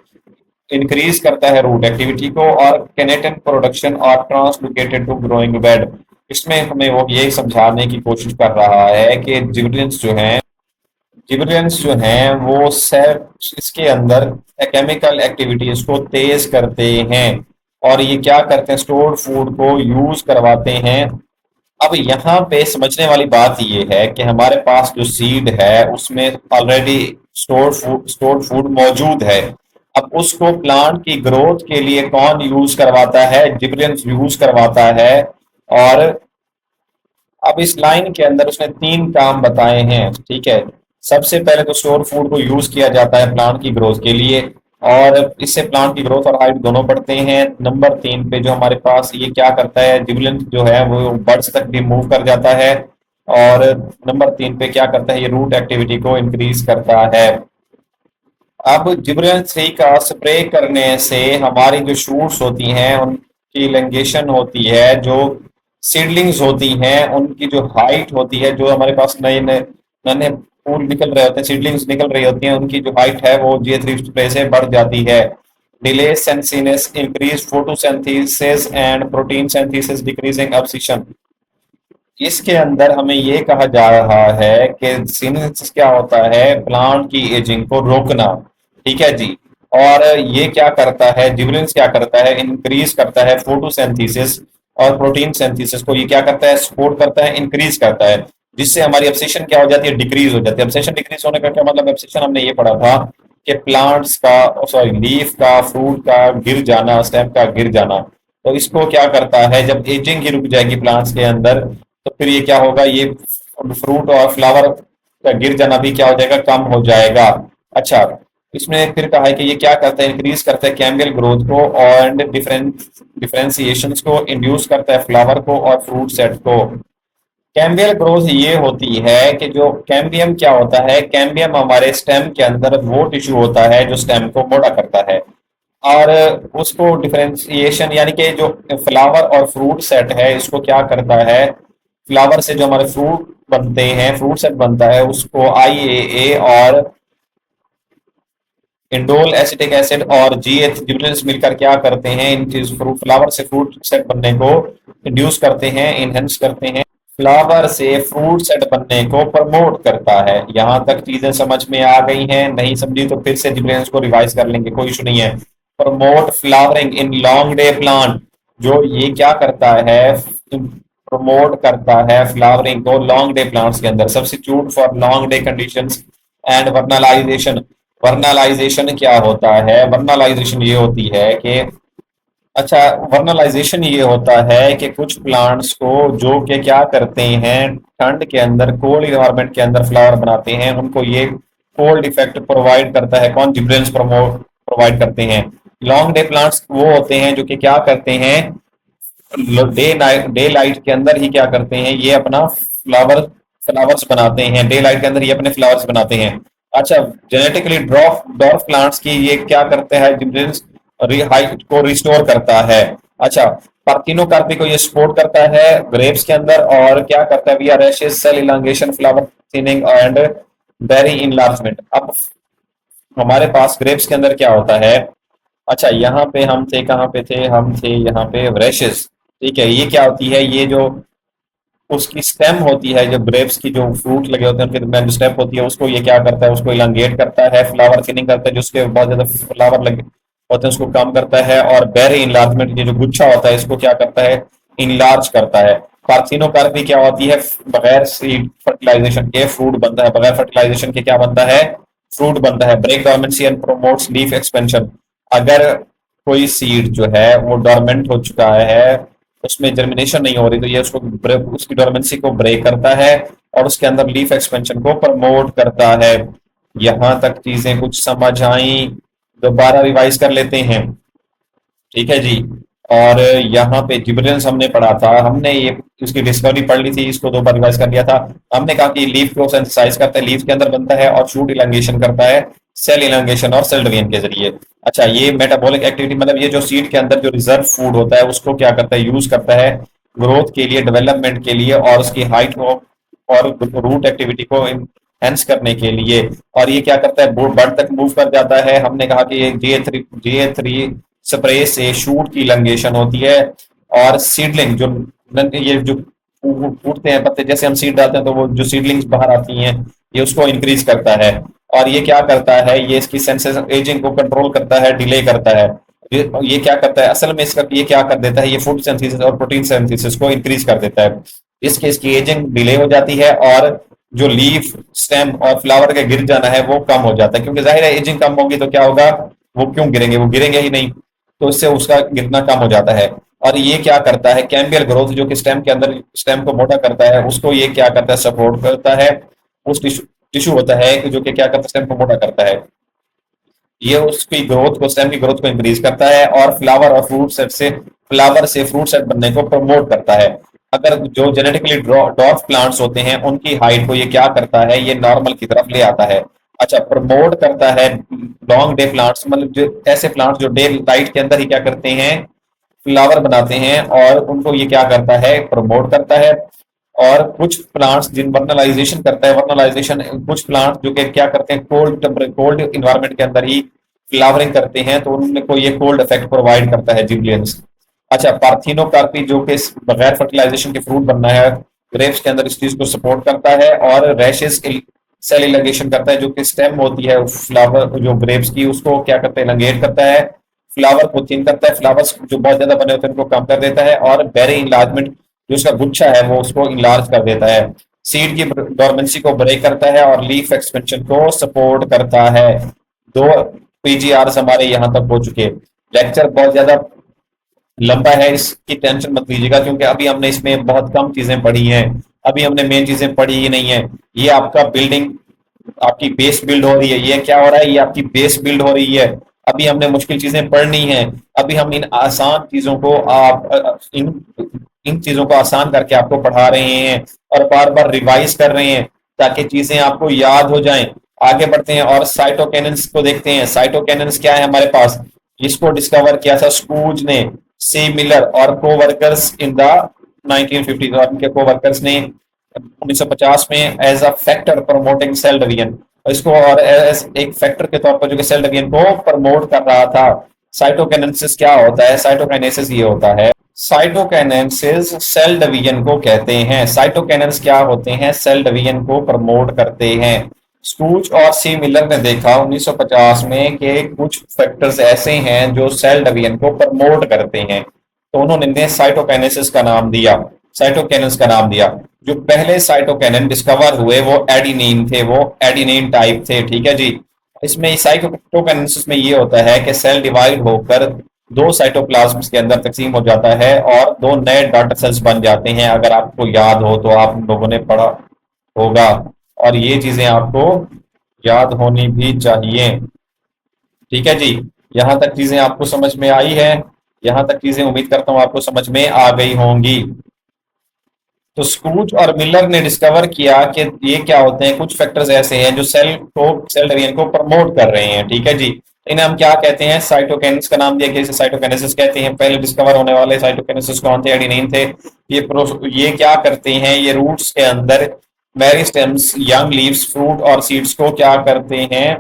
इंक्रीज करता है रूट एक्टिविटी को और केनेटिन प्रोडक्शन और ट्रांसलोकेटेड टू ग्रोइंग बेड। इसमें हमें वो ये समझाने की कोशिश कर रहा है कि जिबरेलिन्स जो हैं, जिबरेलिन्स जो हैं वो सेल इसके अंदर केमिकल एक्टिविटीज को तेज करते हैं और ये क्या करते हैं, स्टोर्ड फूड को यूज करवाते हैं। अब यहाँ पे समझने वाली बात ये है कि हमारे पास जो सीड है उसमें ऑलरेडी स्टोर्ड फूड मौजूद है। अब उसको प्लांट की ग्रोथ के लिए कौन यूज करवाता है, जिबरेलिन्स यूज करवाता है। और अब इस लाइन के अंदर उसने तीन काम बताए हैं, ठीक है। सबसे पहले तो स्टोर फूड को यूज किया जाता है प्लांट की ग्रोथ के लिए, और इससे प्लांट की ग्रोथ और हाइट दोनों बढ़ते हैं। नंबर 3 पे जो हमारे पास ये क्या करता है, जिबरेलिन जो है वो बर्ड्स तक भी मूव कर जाता है। और नंबर 3 पे क्या करता है, ये रूट एक्टिविटी को इंक्रीज करता है। अब जिबरेलिन 3 का स्प्रे करने से हमारी जो शूट्स होती हैं उनकी इलेंगेशन होती है, जो सीडलिंग्स होती हैं उनकी जो हाइट होती है, जो हमारे पास नए नए नए फूल निकल रहे होते हैं, सीडलिंग्स निकल रही होती हैं, उनकी जो हाइट है वो GA3 स्प्रे से बढ़ जाती है। Delay senescence, increase photosynthesis and protein synthesis, decreasing abscission. इसके अंदर हमें ये कहा जा रहा है कि सिनेसिस क्या होता है, प्लांट की एजिंग को रोकना, ठीक है जी। और ये क्या करता है, जिबरेलिन्स क्या करता है, इंक्रीज करता है फोटोसिंथेसिस और प्रोटीन सिंथेसिस को ये क्या करता है, सपोर्ट करता है, इंक्रीज करता है, जिससे हमारी एब्सेशन क्या हो जाती है, डिक्रीज हो जाती है। एब्सेशन डिक्रीज होने का क्या मतलब, एब्सेशन हमने ये पढ़ा था कि प्लांट्स का, सॉरी, लीफ का, फ्रूट का गिर जाना, स्टेम का गिर जाना, तो इसको क्या करता है, जब एजिंग ही रुक जाएगी प्लांट्स के अंदर, तो फिर ये क्या होगा, ये फ्रूट और फ्लावर का गिर जाना भी क्या हो जाएगा, कम हो जाएगा। अच्छा, इसमें फिर कहा है कि ये क्या करता है, इंक्रीज करता है कैम्बियल ग्रोथ को और डिफरेंशिएशन को, इंड्यूस करता है फ्लावर को और फ्रूट सेट को। कैम्बियल ग्रोथ ये होती है कि जो कैम्बियम क्या होता है, कैम्बियम हमारे स्टेम के अंदर वो टिश्यू होता है जो स्टेम को मोटा करता है, और उसको डिफरेंशिएशन यानी कि जो फ्लावर और फ्रूट सेट है इसको क्या करता है, फ्लावर से जो हमारे फ्रूट बनते हैं, फ्रूट सेट बनता है, उसको IAA और इंडोल एसिटिक एसिड और GH जिबरेलिन्स मिलकर क्या करते हैं, इन चीज फ्रूट फ्लावर से फ्रूट सेट बनने को इंड्यूस करते हैं, इनहेंस करते हैं, फ्लावर से फ्रूट सेट बनने को प्रमोट करता है। यहां तक चीजें समझ में आ गई हैं? नहीं समझी तो फिर से जिबरेलिन्स को रिवाइज कर लेंगे, कोई इशू नहीं है। Promote flowering in long day plant, जो ये क्या करता है, प्रमोट करता है फ्लावरिंग को लॉन्ग डे प्लांट्स के अंदर। Substitute for long day conditions and vernalization. Vernalization क्या होता है, वर्नलाइजेशन ये होती है कि, अच्छा, वर्नलाइजेशन ये होता है कि कुछ प्लांट्स को जो कि क्या करते हैं, ठंड के अंदर, कोल्ड इन्वायरमेंट के अंदर फ्लावर बनाते हैं, उनको ये कोल्ड इफेक्ट प्रोवाइड करता है। कौन? जिब्रेल्स प्रोवाइड करते हैं। लॉन्ग डे प्लांट्स वो होते हैं जो कि क्या करते हैं, डे लाइट के अंदर ही क्या करते हैं, ये अपना फ्लावर्स बनाते हैं, डे लाइट के अंदर ये अपने फ्लावर्स बनाते हैं। अच्छा, जेनेटिकली डॉर्फ प्लांट्स की ये क्या करते हैं, जिब्रेल्स हाइट को रिस्टोर करता है। अच्छा, पार्थिनोकार्पी को ये सपोर्ट करता है ग्रेप्स के अंदर, और क्या करता है, via rashes, cell elongation, flower thinning and berry enlargement. अब हमारे पास ग्रेप्स के अंदर क्या होता है, अच्छा, यहाँ पे हम थे, कहाँ पे थे हम, थे यहाँ पे रैशेस। ठीक है, ये क्या होती है, ये जो उसकी स्टेम होती है, जो ग्रेप्स की जो फ्रूट लगे होते हैं उनके दरमियान जो स्टेप होती है, उसको ये क्या करता है, उसको इलांगेट करता है, फ्लावर थिनिंग करता है, जिसके बहुत ज्यादा फ्लावर लगे होते हैं उसको कम करता है, और बेरी इनलार्जमेंट, ये जो गुच्छा होता है इसको क्या करता है, इनलार्ज करता है। पार्थिनोकार्पी क्या होती है, बगैर सीड फर्टिलाइजेशन के फ्रूट बनता है, बगैर फर्टिलाइजेशन के क्या बनता है, फ्रूट बनता है। Break dormancy and promotes leaf expansion. अगर कोई सीड जो है वो डोरमेंट हो चुका है, उसमें जर्मिनेशन नहीं हो रही, तो ये उसको उसकी डोरमेंसी को ब्रेक करता है और उसके अंदर लीफ एक्सपेंशन को प्रमोट करता है। यहां तक चीजें कुछ समझ आई? दोबारा रिवाइज कर लेते हैं, ठीक है जी। और यहाँ पे जिबरेल्स हमने पढ़ा था, हमने ये इसकी डिस्कवरी पढ़ ली थी, इसको दो बार रिवाइज कर लिया था। हमने कहा कि लीफ को सेंसिटाइज करता है, लीफ के अंदर बनता है, और शूट इलांगेशन करता है सेल इलांगेशन और सेल डिवीजन के जरिए। अच्छा, ये मेटाबॉलिक एक्टिविटी मतलब ये जो सीड के अंदर जो रिजर्व फूड होता है उसको क्या करता है, यूज करता है ग्रोथ के लिए, डेवलपमेंट के लिए, और उसकी हाइट को और रूट एक्टिविटी को एनहांस करने के लिए। और ये क्या करता है, बर्ड तक मूव कर जाता है। हमने कहा कि ये GA3 स्प्रे से शूट की इलांगेशन होती है, और सीडलिंग जो ये जो फूटते हैं पत्ते, जैसे हम सीड डालते हैं तो वो जो सीडलिंग्स बाहर आती हैं, ये उसको इंक्रीज करता है। और ये क्या करता है, ये इसकी सेंसेशन एजिंग को कंट्रोल करता है, डिले करता है। ये क्या करता है, असल में इसका ये क्या कर देता है, ये फूड सिंथेसिस और प्रोटीन सिंथेसिस को इंक्रीज कर देता है, इसके इसकी एजिंग डिले हो जाती है, और जो लीफ, स्टेम और फ्लावर का गिर जाना है वो कम हो जाता है, क्योंकि जाहिर है एजिंग कम होगी तो क्या होगा, वो क्यों गिरेंगे, वो गिरेंगे ही नहीं, तो इससे उसका गिरना कम हो जाता है। और ये क्या करता है, कैम्बियल ग्रोथ, जो कि स्टेम के अंदर स्टेम को मोटा करता है, उसको ये क्या करता है, सपोर्ट करता है। उस टिश्यू होता है कि जो कि क्या करता है, स्टेम को मोटा करता है, ये उसकी ग्रोथ को, स्टेम की ग्रोथ को इंक्रीज करता है, और फ्लावर और फ्रूट सेट से, फ्लावर से फ्रूट सेट बनने को प्रमोट करता है। अगर जो जेनेटिकली डॉर्फ प्लांट्स होते हैं उनकी हाइट को ये क्या करता है, ये नॉर्मल की तरफ ले आता है। अच्छा, प्रमोट करता है लॉन्ग डे प्लांट्स, मतलब जो ऐसे प्लांट्स जो डे लाइट के अंदर ही क्या करते हैं, फ्लावर बनाते हैं, और उनको ये क्या करता है, प्रमोट करता है। और कुछ प्लांट्स जिन वर्नलाइजेशन करता है, वर्नलाइजेशन कुछ प्लांट्स जो कि क्या करते हैं, कोल्ड इन्वायरमेंट के अंदर ही फ्लावरिंग करते हैं, तो उनमें को ये कोल्ड इफेक्ट प्रोवाइड करता है, जिबलियंस। अच्छा, पार्थिनोकार्पी जो कि बगैर फर्टिलाइजेशन के फ्रूट बनना है, ग्रेप्स के अंदर इस चीज को सपोर्ट करता है। और रैशेस सेल इलांगेशन करता है, जो कि स्टेम होती है फ्लावर जो ग्रेप्स की, उसको क्या करता है, इलांगेट करता है। फ्लावर को थिन करता है, फ्लावर्स जो बहुत ज्यादा बने होते हैं उनको कम कर देता है, और बेरी इंलार्जमेंट जो उसका गुच्छा है वो उसको इंलार्ज कर देता है। सीड की डोरमेंसी को ब्रेक करता है और लीफ एक्सपेंशन को सपोर्ट करता है। दो पीजीआर हमारे यहाँ तक हो चुके। लेक्चर बहुत ज्यादा लंबा है, इसकी टेंशन मत लीजिएगा, क्योंकि अभी हमने इसमें बहुत कम चीजें पढ़ी हैं। अभी हमने मेन चीजें पढ़ी ही नहीं है। ये आपका बिल्डिंग, आपकी बेस बिल्ड हो रही है। ये क्या हो रहा है, ये आपकी बेस बिल्ड हो रही है। अभी हमने मुश्किल चीजें पढ़नी है। अभी हम इन आसान चीजों को इन इन चीजों को आसान करके आपको पढ़ा रहे हैं और बार बार रिवाइज कर रहे हैं ताकि चीजें आपको याद हो जाएं। आगे बढ़ते हैं और साइटोकिनेसिस को देखते हैं। साइटोकिनेसिस क्या है हमारे पास, इसको डिस्कवर किया था स्कूज ने, सी मिलर और कोवर्कर्स इन द 1950 और उनके कोवर्कर्स ने 1950 में as a factor promoting cell division, इसको और एज एक फैक्टर के तौर पर जो कि सेल डिवीजन को प्रमोट कर रहा था। साइटोकाइनेसिस क्या होता है, साइटोकाइनेसिस ये होता है, साइटोकाइनेसिस सेल डिवीजन को कहते हैं। साइटोकाइनेसिस क्या होते हैं, सेल डिवीजन को प्रमोट करते हैं। स्कूच और सी मिलर ने देखा 1950 में कि कुछ फैक्टर्स ऐसे हैं जो सेल डिवीजन को प्रमोट करते हैं, तो उन्होंने साइटोकाइनेसिस का नाम दिया, साइटोकाइनेसिस का नाम दिया। जो पहले साइटोकाइनेन डिस्कवर हुए वो एडिनिन थे, वो एडिनिन टाइप थे, ठीक है जी। इसमें साइटोकाइनेसिस में ये होता है कि सेल डिवाइड होकर दो साइटोप्लाज्म के अंदर तकसीम हो जाता है और दो नए डॉटर सेल्स बन जाते हैं। अगर आपको याद हो तो आप लोगों ने पढ़ा होगा, और ये चीजें आपको याद होनी भी चाहिए, ठीक है जी। यहां तक चीजें आपको समझ में आई है, यहां तक चीजें उम्मीद करता हूं आपको समझ में आ गई होंगी। तो स्कूच और मिलर ने डिस्कवर किया कि ये क्या होते हैं, कुछ फैक्टर्स ऐसे हैं जो सेल डिवीजन को प्रमोट कर रहे हैं, ठीक है जी। इन्हें हम क्या कहते हैं, साइटोकिनेसिस का नाम दिया, इसे साइटोकिनेसिस कहते हैं। पहले डिस्कवर होने वाले साइटोकिनेसिस कौन थे, एडेनिन थे। ये क्या करते हैं, ये रूट्स के अंदर मेरिस्टेम्स, यंग लीव्स, फ्रूट और सीड्स को क्या करते हैं,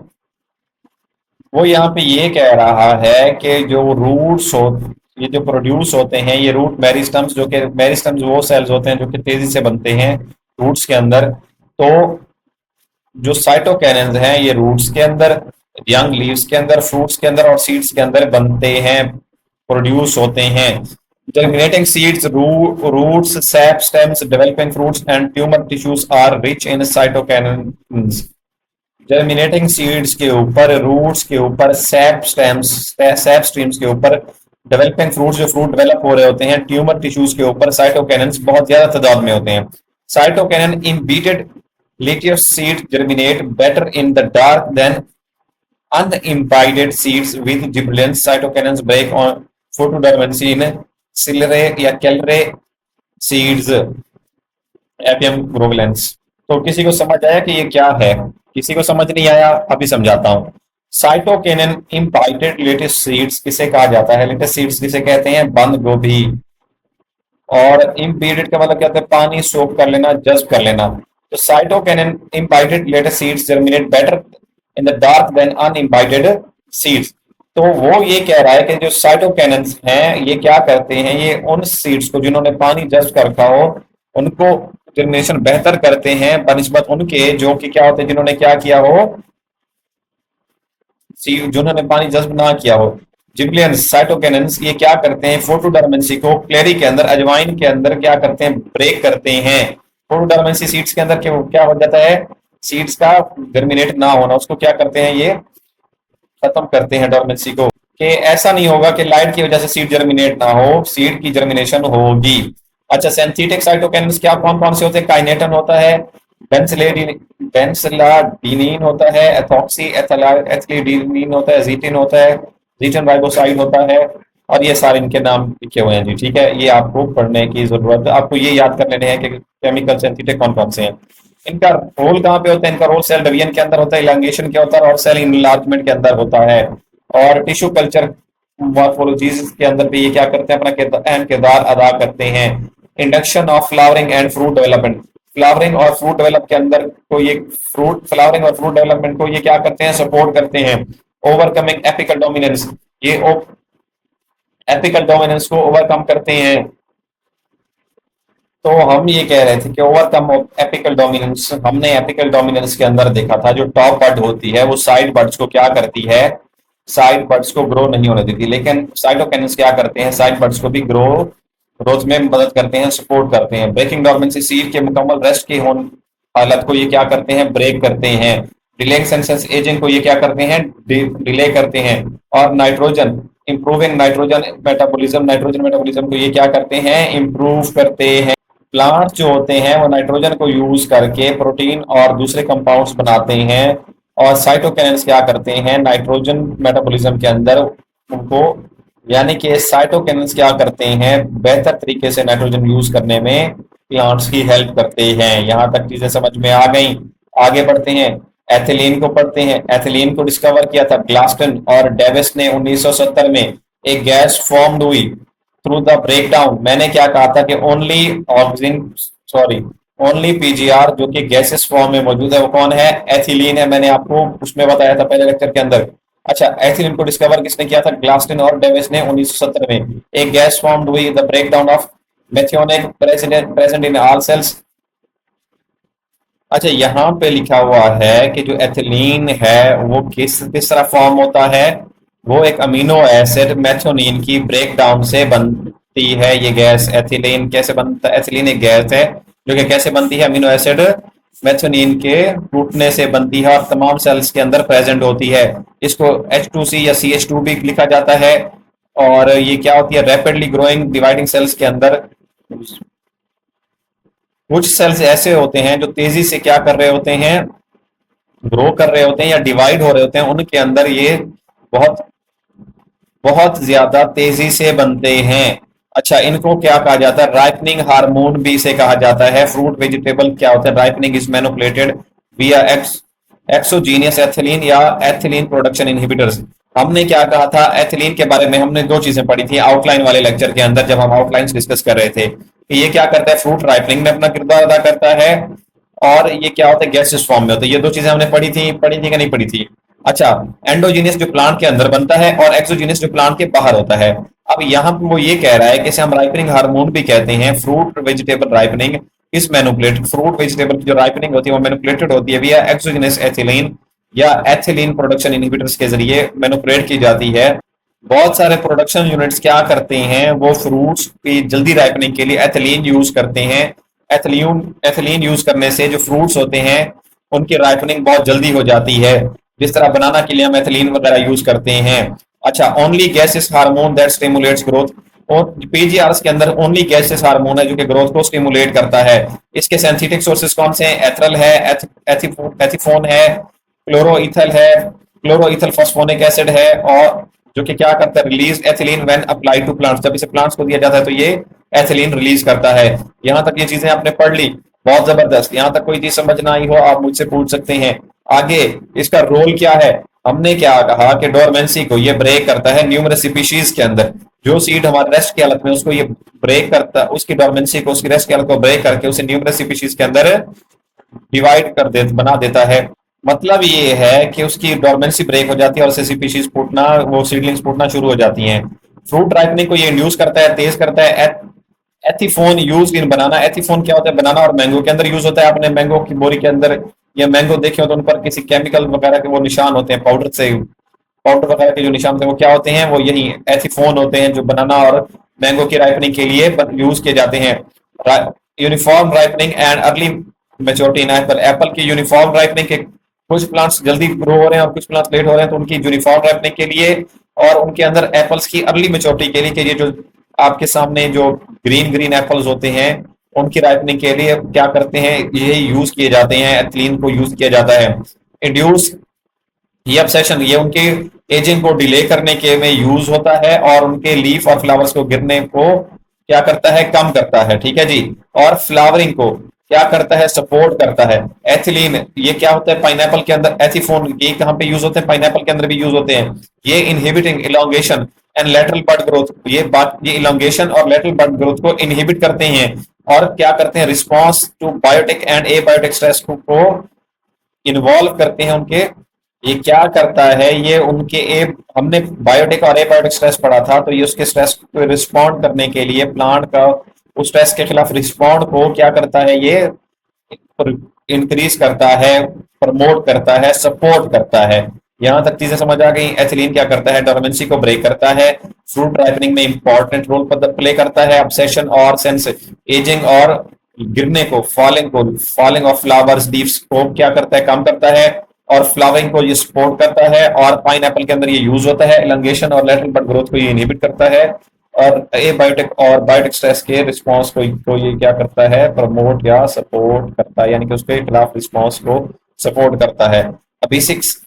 वो यहाँ पे ये कह रहा है कि जो रूट्स हो, ये जो प्रोड्यूस होते हैं, ये रूट मेरिस्टम्स, जो कि मेरिस्टम्स वो सेल्स होते हैं जो कि तेजी से बनते हैं रूट्स के अंदर। तो जो साइटोकिनेसिस हैं ये रूट्स के अंदर, यंग लीव्स के अंदर, फ्रूट्स के अंदर और सीड्स के अंदर बनते हैं, प्रोड्यूस होते हैं। Germinating seeds, roots, sap, stems, developing fruits, and tumor tissues are rich in cytokinins. Germinating seeds के ऊपर, रूट्स के ऊपर, सैप स्ट्रीम्स के ऊपर, डेवलपिंग फ्रूट्स जो फ्रूट डेवलप हो रहे होते हैं, ट्यूमर टिश्यूज के ऊपर साइटोकिनेंस बहुत ज्यादा तादाद में होते हैं। Cytokinin imbibed lettuce seed germinate better in the dark than unimbibed seeds with gibberellins. Cytokinins break on photodormancy in celery या कैलरे सीड्स, एपियम ग्लोबुलेंस। तो किसी को समझ आया कि ये क्या है, किसी को समझ नहीं आया, अभी समझाता हूं। साइटोकिनेन इम्बाइटेड लेटेस्ट सीड्स किसे कहा जाता है, लेटेस्ट सीड्स किसे कहते हैं, बंद गोभी। और इम्बीडेड का मतलब क्या होता है, पानी सोख कर लेना, जज्ब कर लेना। तो cytokinin imbibed lettuce seeds germinate better in the dark than unimbibed seeds. तो वो ये कह रहा है कि जो साइटोकिनेन्स हैं ये क्या करते हैं, ये उन सीड्स को जिन्होंने पानी जज्ब कर रखा हो उनको जर्मिनेशन बेहतर करते हैं बनिस्बत उनके जो कि क्या होते हैं जिन्होंने क्या किया हो, जिन्होंने पानी जज्ब ना किया हो। जिबलियंस साइटोकिनेंस ये क्या करते हैं, फोटोडर्मेंसी को क्लेरी के अंदर, अजवाइन के अंदर क्या करते हैं, ब्रेक करते हैं। फोटोडर्मेंसी सीड्स के अंदर क्या हो जाता है, सीड्स का जर्मिनेट ना होना, उसको क्या करते हैं, ये खत्म करते हैं डोरमेंसी को, कि ऐसा नहीं होगा कि लाइट की वजह से सीड जर्मिनेट ना हो, सीड की जर्मिनेशन होगी। अच्छा, सिंथेटिक साइटोकिनेंस क्या कौन कौन से होते हैं, काइनेटन होता है, बेंसिलाडिनिन होता है, एथॉक्सी एथिलीडिनिन होता है, जीटिन होता है, जीटन राइबोसाइड होता है, और ये सारे इनके नाम लिखे हुए हैं जी, ठीक है। ये आपको पढ़ने की जरूरत है, आपको ये याद कर लेने हैं कि केमिकल सिंथेटिक कौन कौन से हैं। इनका रोल कहाँ पे होता है, इनका रोल सेल डिवीजन के अंदर होता है, इलांगेशन के होता है और सेल इनलार्जमेंट के अंदर होता है। और टिश्यू कल्चर मॉर्फोलॉजीज के अंदर भी ये क्या करते हैं, अपना अहम किरदार अदा करते हैं। Induction of flowering and fruit development, flowering और फ्रूट डेवलप के अंदर को ये फ्लावरिंग और फ्रूट डेवलपमेंट को ये क्या करते हैं, सपोर्ट करते हैं। ओवरकमिंग एपिकल डोमिनेंस, ये एपिकल डोमिनेंस को ओवरकम करते हैं। तो हम ये कह रहे थे कि ओवरकम एपिकल डोमिनेंस, हमने एपिकल डोमिनेंस के अंदर देखा था जो टॉप बर्ड होती है वो साइड बर्ड्स को क्या करती है, साइड बड्स को ग्रो नहीं होने देती, लेकिन साइटोकिनिन्स क्या करते हैं, साइड बड्स को भी ग्रोथ में मदद करते हैं, सपोर्ट करते हैं। ब्रेकिंग डोरमेंसी, सीड के मुकम्मल रेस्ट की हालत को ये क्या करते हैं, ब्रेक करते हैं। डिलेइंग सेंसेस एजिंग को ये क्या करते हैं, डिले करते हैं। और नाइट्रोजन, इंप्रूविंग नाइट्रोजन मेटाबॉलिज्म को ये क्या करते हैं, इंप्रूव करते हैं। प्लांट जो होते हैं वो नाइट्रोजन को यूज करके प्रोटीन और दूसरे कंपाउंड्स बनाते हैं, और साइटोकिनिन्स क्या करते हैं, नाइट्रोजन मेटाबॉलिज्म के अंदर उनको, यानी कि साइटोकिनिन्स क्या करते हैं, बेहतर तरीके से नाइट्रोजन यूज करने में प्लांट्स की हेल्प करते हैं। यहां तक चीजें समझ में आ गई। आगे बढ़ते हैं, एथिलीन को पढ़ते हैं। एथिलीन को डिस्कवर किया था ग्लास्टन और डेविस ने 1970 में। एक गैस फॉर्म हुई थ्रू द ब्रेकडाउन। मैंने क्या कहा था कि only oxygen, sorry, only PGR जो कि गैसेस फॉर्म में मौजूद है वो कौन है, एथिलीन है। मैंने आपको उसमें बताया था पहले लेक्चर के अंदर। अच्छा, एथिलीन को डिस्कवर किसने किया था, ग्लास्टन और डेविस ने 1970 में। एक गैस फॉर्म हुई, the breakdown of methionine present in all cells. अच्छा, यहाँ पे लिखा हुआ है कि जो एथिलीन है वो किस किस तरह फॉर्म होता है, वो एक अमीनो एसिड मेथियोनिन की ब्रेकडाउन से बनती है। ये गैस एथिलीन कैसे बनता है, एथिलीन एक गैस है जो कि कैसे बनती है, अमीनो एसिड मेथियोनिन के टूटने से बनती है और तमाम सेल्स के अंदर प्रेजेंट होती है। इसको H2C या CH2 भी लिखा जाता है। और ये क्या होती है, रैपिडली ग्रोइंग डिवाइडिंग सेल्स के अंदर कुछ सेल्स ऐसे होते हैं जो तेजी से क्या कर रहे होते हैं, ग्रो कर रहे होते हैं या डिवाइड हो रहे होते हैं, उनके अंदर ये बहुत बहुत ज्यादा तेजी से बनते हैं। अच्छा, इनको क्या कहा जाता है, राइपनिंग हार्मोन भी इसे कहा जाता है। फ्रूट वेजिटेबल क्या होता है, राइपनिंग इज मैनिपुलेटेड विया एक्सोजीनियस एथिलीन या एथिलीन प्रोडक्शन इनहिबिटर्स। हमने क्या कहा था एथिलीन के बारे में, हमने दो चीजें पढ़ी थी आउटलाइन वाले लेक्चर के अंदर जब हम आउटलाइंस डिस्कस कर रहे थे कि ये क्या करता है, फ्रूट राइपनिंग में अपना किरदार अदा करता है, और ये क्या होता है, गैसेस फॉर्म में होता है। ये दो चीजें हमने पढ़ी थी कि नहीं पढ़ी थी। अच्छा, एंडोजीनियस जो प्लांट के अंदर बनता है और एक्सोजीनियस जो प्लांट के बाहर होता है। अब यहाँ पे वो ये कह रहा है कि इसे हम राइपनिंग हार्मोन भी कहते हैं। फ्रूट वेजिटेबल राइपनिंग इस मैनुपुलेट, फ्रूट वेजिटेबल की जो राइपनिंग होती है वो मैनुपुलेटेड होती है विया एक्सोजीनियस एथिलीन या एथिलीन प्रोडक्शन इनहिबिटर्स के जरिए मैनुपुलेट की जाती है। बहुत सारे प्रोडक्शन यूनिट्स क्या करते हैं, वो फ्रूट्स की जल्दी राइपनिंग के लिए एथिलीन यूज करते हैं। एथिलीन यूज करने से जो फ्रूट्स होते हैं उनकी राइपनिंग बहुत जल्दी हो जाती है, जिस तरह बनाना के लिए हम एथिलीन वगैरह यूज करते हैं। अच्छा, only gases hormone that stimulates growth, और पीजीआरएस के अंदर ओनली गैसेस हार्मोन है जो कि ग्रोथ को स्टिमुलेट करता है। इसके सिंथेटिक सोर्सेस कौन से हैं, एथरल है, एथिफोन है, क्लोरोइथल है, क्लोरोइथल फॉस्फोनिक एसिड है, और जो कि क्या करता है, release ethylene when apply to plants. जब इसे प्लांट्स को दिया जाता है तो ये एथिलीन रिलीज करता है। यहां तक ये चीजें आपने पढ़ ली, बहुत जबरदस्त। यहां तक कोई चीज समझ ना आई हो आप मुझसे पूछ सकते हैं। आगे इसका रोल क्या है, हमने क्या कहा कि डोरमेंसी को ये ब्रेक करता है न्यूमरस स्पीशीज के अंदर। जो सीड हमारे रेस्ट की हालत में उसको ये ब्रेक करता है, उसकी डोरमेंसी को, उसकी रेस्ट की हालत को ब्रेक करके उसे न्यूमरस स्पीशीज के अंदर डिवाइड कर दे, बना देता है। मतलब ये है कि उसकी डोरमेंसी ब्रेक हो जाती है और स्पीशीज फूटना, वो सीडलिंग्स फूटना शुरू हो जाती हैं। फ्रूट राइपनिंग को ये इंड्यूस करता है, तेज करता है। एथिफोन यूज इन बनाना। एथिफोन क्या होता है, बनाना और मैंगो के अंदर यूज होता है। आपने मैंगो की बोरी के अंदर या मैंगो देखे हो तो उन पर किसी केमिकल वगैरह के वो निशान होते हैं, पाउडर से, पाउडर वगैरह के जो निशान होते हैं वो क्या होते हैं, वो यही एथिफोन होते हैं जो बनाना और मैंगो की राइपनिंग के लिए यूज किए जाते हैं। Uniform ripening and early maturity in Apple. Apple की यूनिफॉर्म राइपनिंग के, कुछ प्लांट्स जल्दी ग्रो हो रहे हैं और कुछ प्लांट्स लेट हो रहे हैं, तो उनकी यूनिफॉर्म राइपनिंग के लिए और उनके अंदर एप्पल्स की अर्ली मेच्योरिटी के लिए, कि ये जो आपके सामने जो ग्रीन ग्रीन एप्पल्स होते हैं उनकी राइपनिंग के लिए क्या करते हैं, ये यूज किए जाते हैं, एथिलीन को यूज किया जाता है। इंड्यूस, ये ऑब्सेशन, ये उनके एजिंग को डिले करने के में यूज होता है और उनके लीफ और फ्लावर्स को गिरने को क्या करता है, कम करता है। ठीक है जी। और फ्लावरिंग को क्या करता है, सपोर्ट करता है। एथिलीन ये क्या होता है, पाइनएप्पल के अंदर एथिफोन ये कहां पे यूज होते हैं, पाइनएप्पल के अंदर भी यूज होते हैं। ये inhibiting elongation and lateral bud growth, ये इलोंगेशन और लेटरल बड ग्रोथ को इनहिबिट करते हैं और क्या करते हैं, response to biotic and abiotic stress को इन्वॉल्व करते हैं उनके। ये क्या करता है, ये उनके हमने बायोटिक और एबायोटिक स्ट्रेस पढ़ा था, तो ये उसके स्ट्रेस को रिस्पॉन्ड करने के लिए प्लांट का उस स्ट्रेस के खिलाफ रिस्पॉन्ड को क्या करता है, ये इंक्रीज करता है, प्रमोट करता है, सपोर्ट करता है। यहां तक चीजें समझ आ गई। एथिलीन क्या करता है, डोरमेंसी को ब्रेक करता है, फ्रूट राइपनिंग में इंपॉर्टेंट रोल प्ले करता है, ऑब्सेशन और सेंस एजिंग और गिरने को, फॉलिंग ऑफ फ्लावर्स लीव्स को क्या करता है, काम करता है, और फ्लावरिंग को ये सपोर्ट करता है, और पाइन एप्पल के अंदर ये यूज होता है, एलंगेशन और लेटरल बड ग्रोथ को ये इनहिबिट करता है, और एबायोटिक और बायोटिक स्ट्रेस के रिस्पॉन्स को ये क्या करता है, प्रमोट या सपोर्ट करता है, यानी कि उसके खिलाफ रिस्पॉन्स को सपोर्ट करता है। अभी सिक्स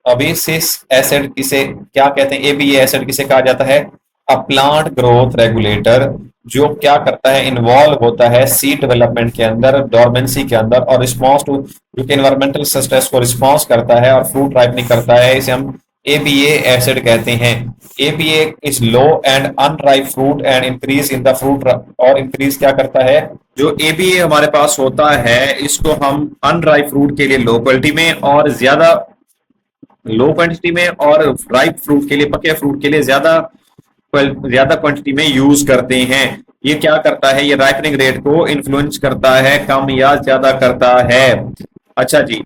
अबेसिस एसिड किसे क्या कहते हैं, एबीए एसिड किसे कहा जाता है, अ प्लांट ग्रोथ रेगुलेटर, जो क्या करता है, इन्वॉल्व होता है सीड डेवलपमेंट के अंदर, डोरमेंसी के अंदर, और रिस्पॉन्स टू जो कि एनवायरमेंटल स्ट्रेस को रिस्पॉन्स करता है और फ्रूट राइपनिंग करता है, इसे हम एबीए एसिड कहते हैं। ABA is low and unripe fruit and increase in the fruit, और इंक्रीज क्या करता है, जो एबीए हमारे पास होता है इसको हम अनराइप फ्रूट के लिए लो क्वालिटी में और लो क्वांटिटी में, और राइप फ्रूट के लिए, पके फ्रूट के लिए ज्यादा क्वांटिटी में यूज करते हैं। ये क्या करता है, ये राइपनिंग रेट को इन्फ्लुएंस करता है, कम या ज्यादा करता है। अच्छा जी,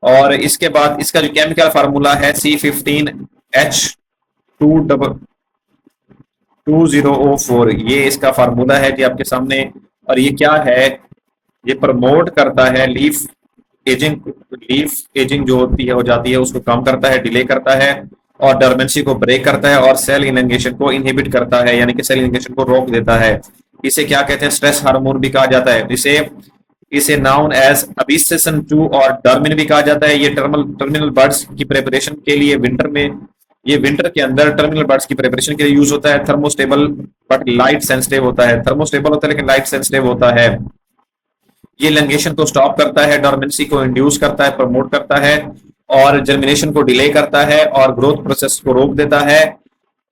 और इसके बाद इसका जो केमिकल फार्मूला है C15H220O4, ये इसका फार्मूला है जी आपके सामने। और ये क्या है, ये प्रमोट करता है एजिंग लीफ एजिंग जो होती है हो जाती है उसको कम करता है, डिले करता है, और डरमेंसी को ब्रेक करता है, और सेल इनंगेशन को इनहिबिट करता है, यानी कि सेल इनंगेशन को रोक देता है। इसे क्या कहते हैं, स्ट्रेस हार्मोन भी कहा जाता है। इसे इसे नाउन एज अबिसेशन 2 और डर्मिन भी कहा जाता है। ये टर्मिनल बर्ड्स की प्रिपरेशन के लिए विंटर के अंदर टर्मिनल बर्ड्स की प्रिपरेशन के लिए यूज होता है। थर्मोस्टेबल बट लाइट सेंसिटिव होता है, थर्मोस्टेबल होता है लेकिन लाइट सेंसिटिव होता है। ये लंगेशन को स्टॉप करता है, डोरमेंसी को इंड्यूस करता है, प्रमोट करता है, और जर्मिनेशन को डिले करता है, और ग्रोथ प्रोसेस को रोक देता है।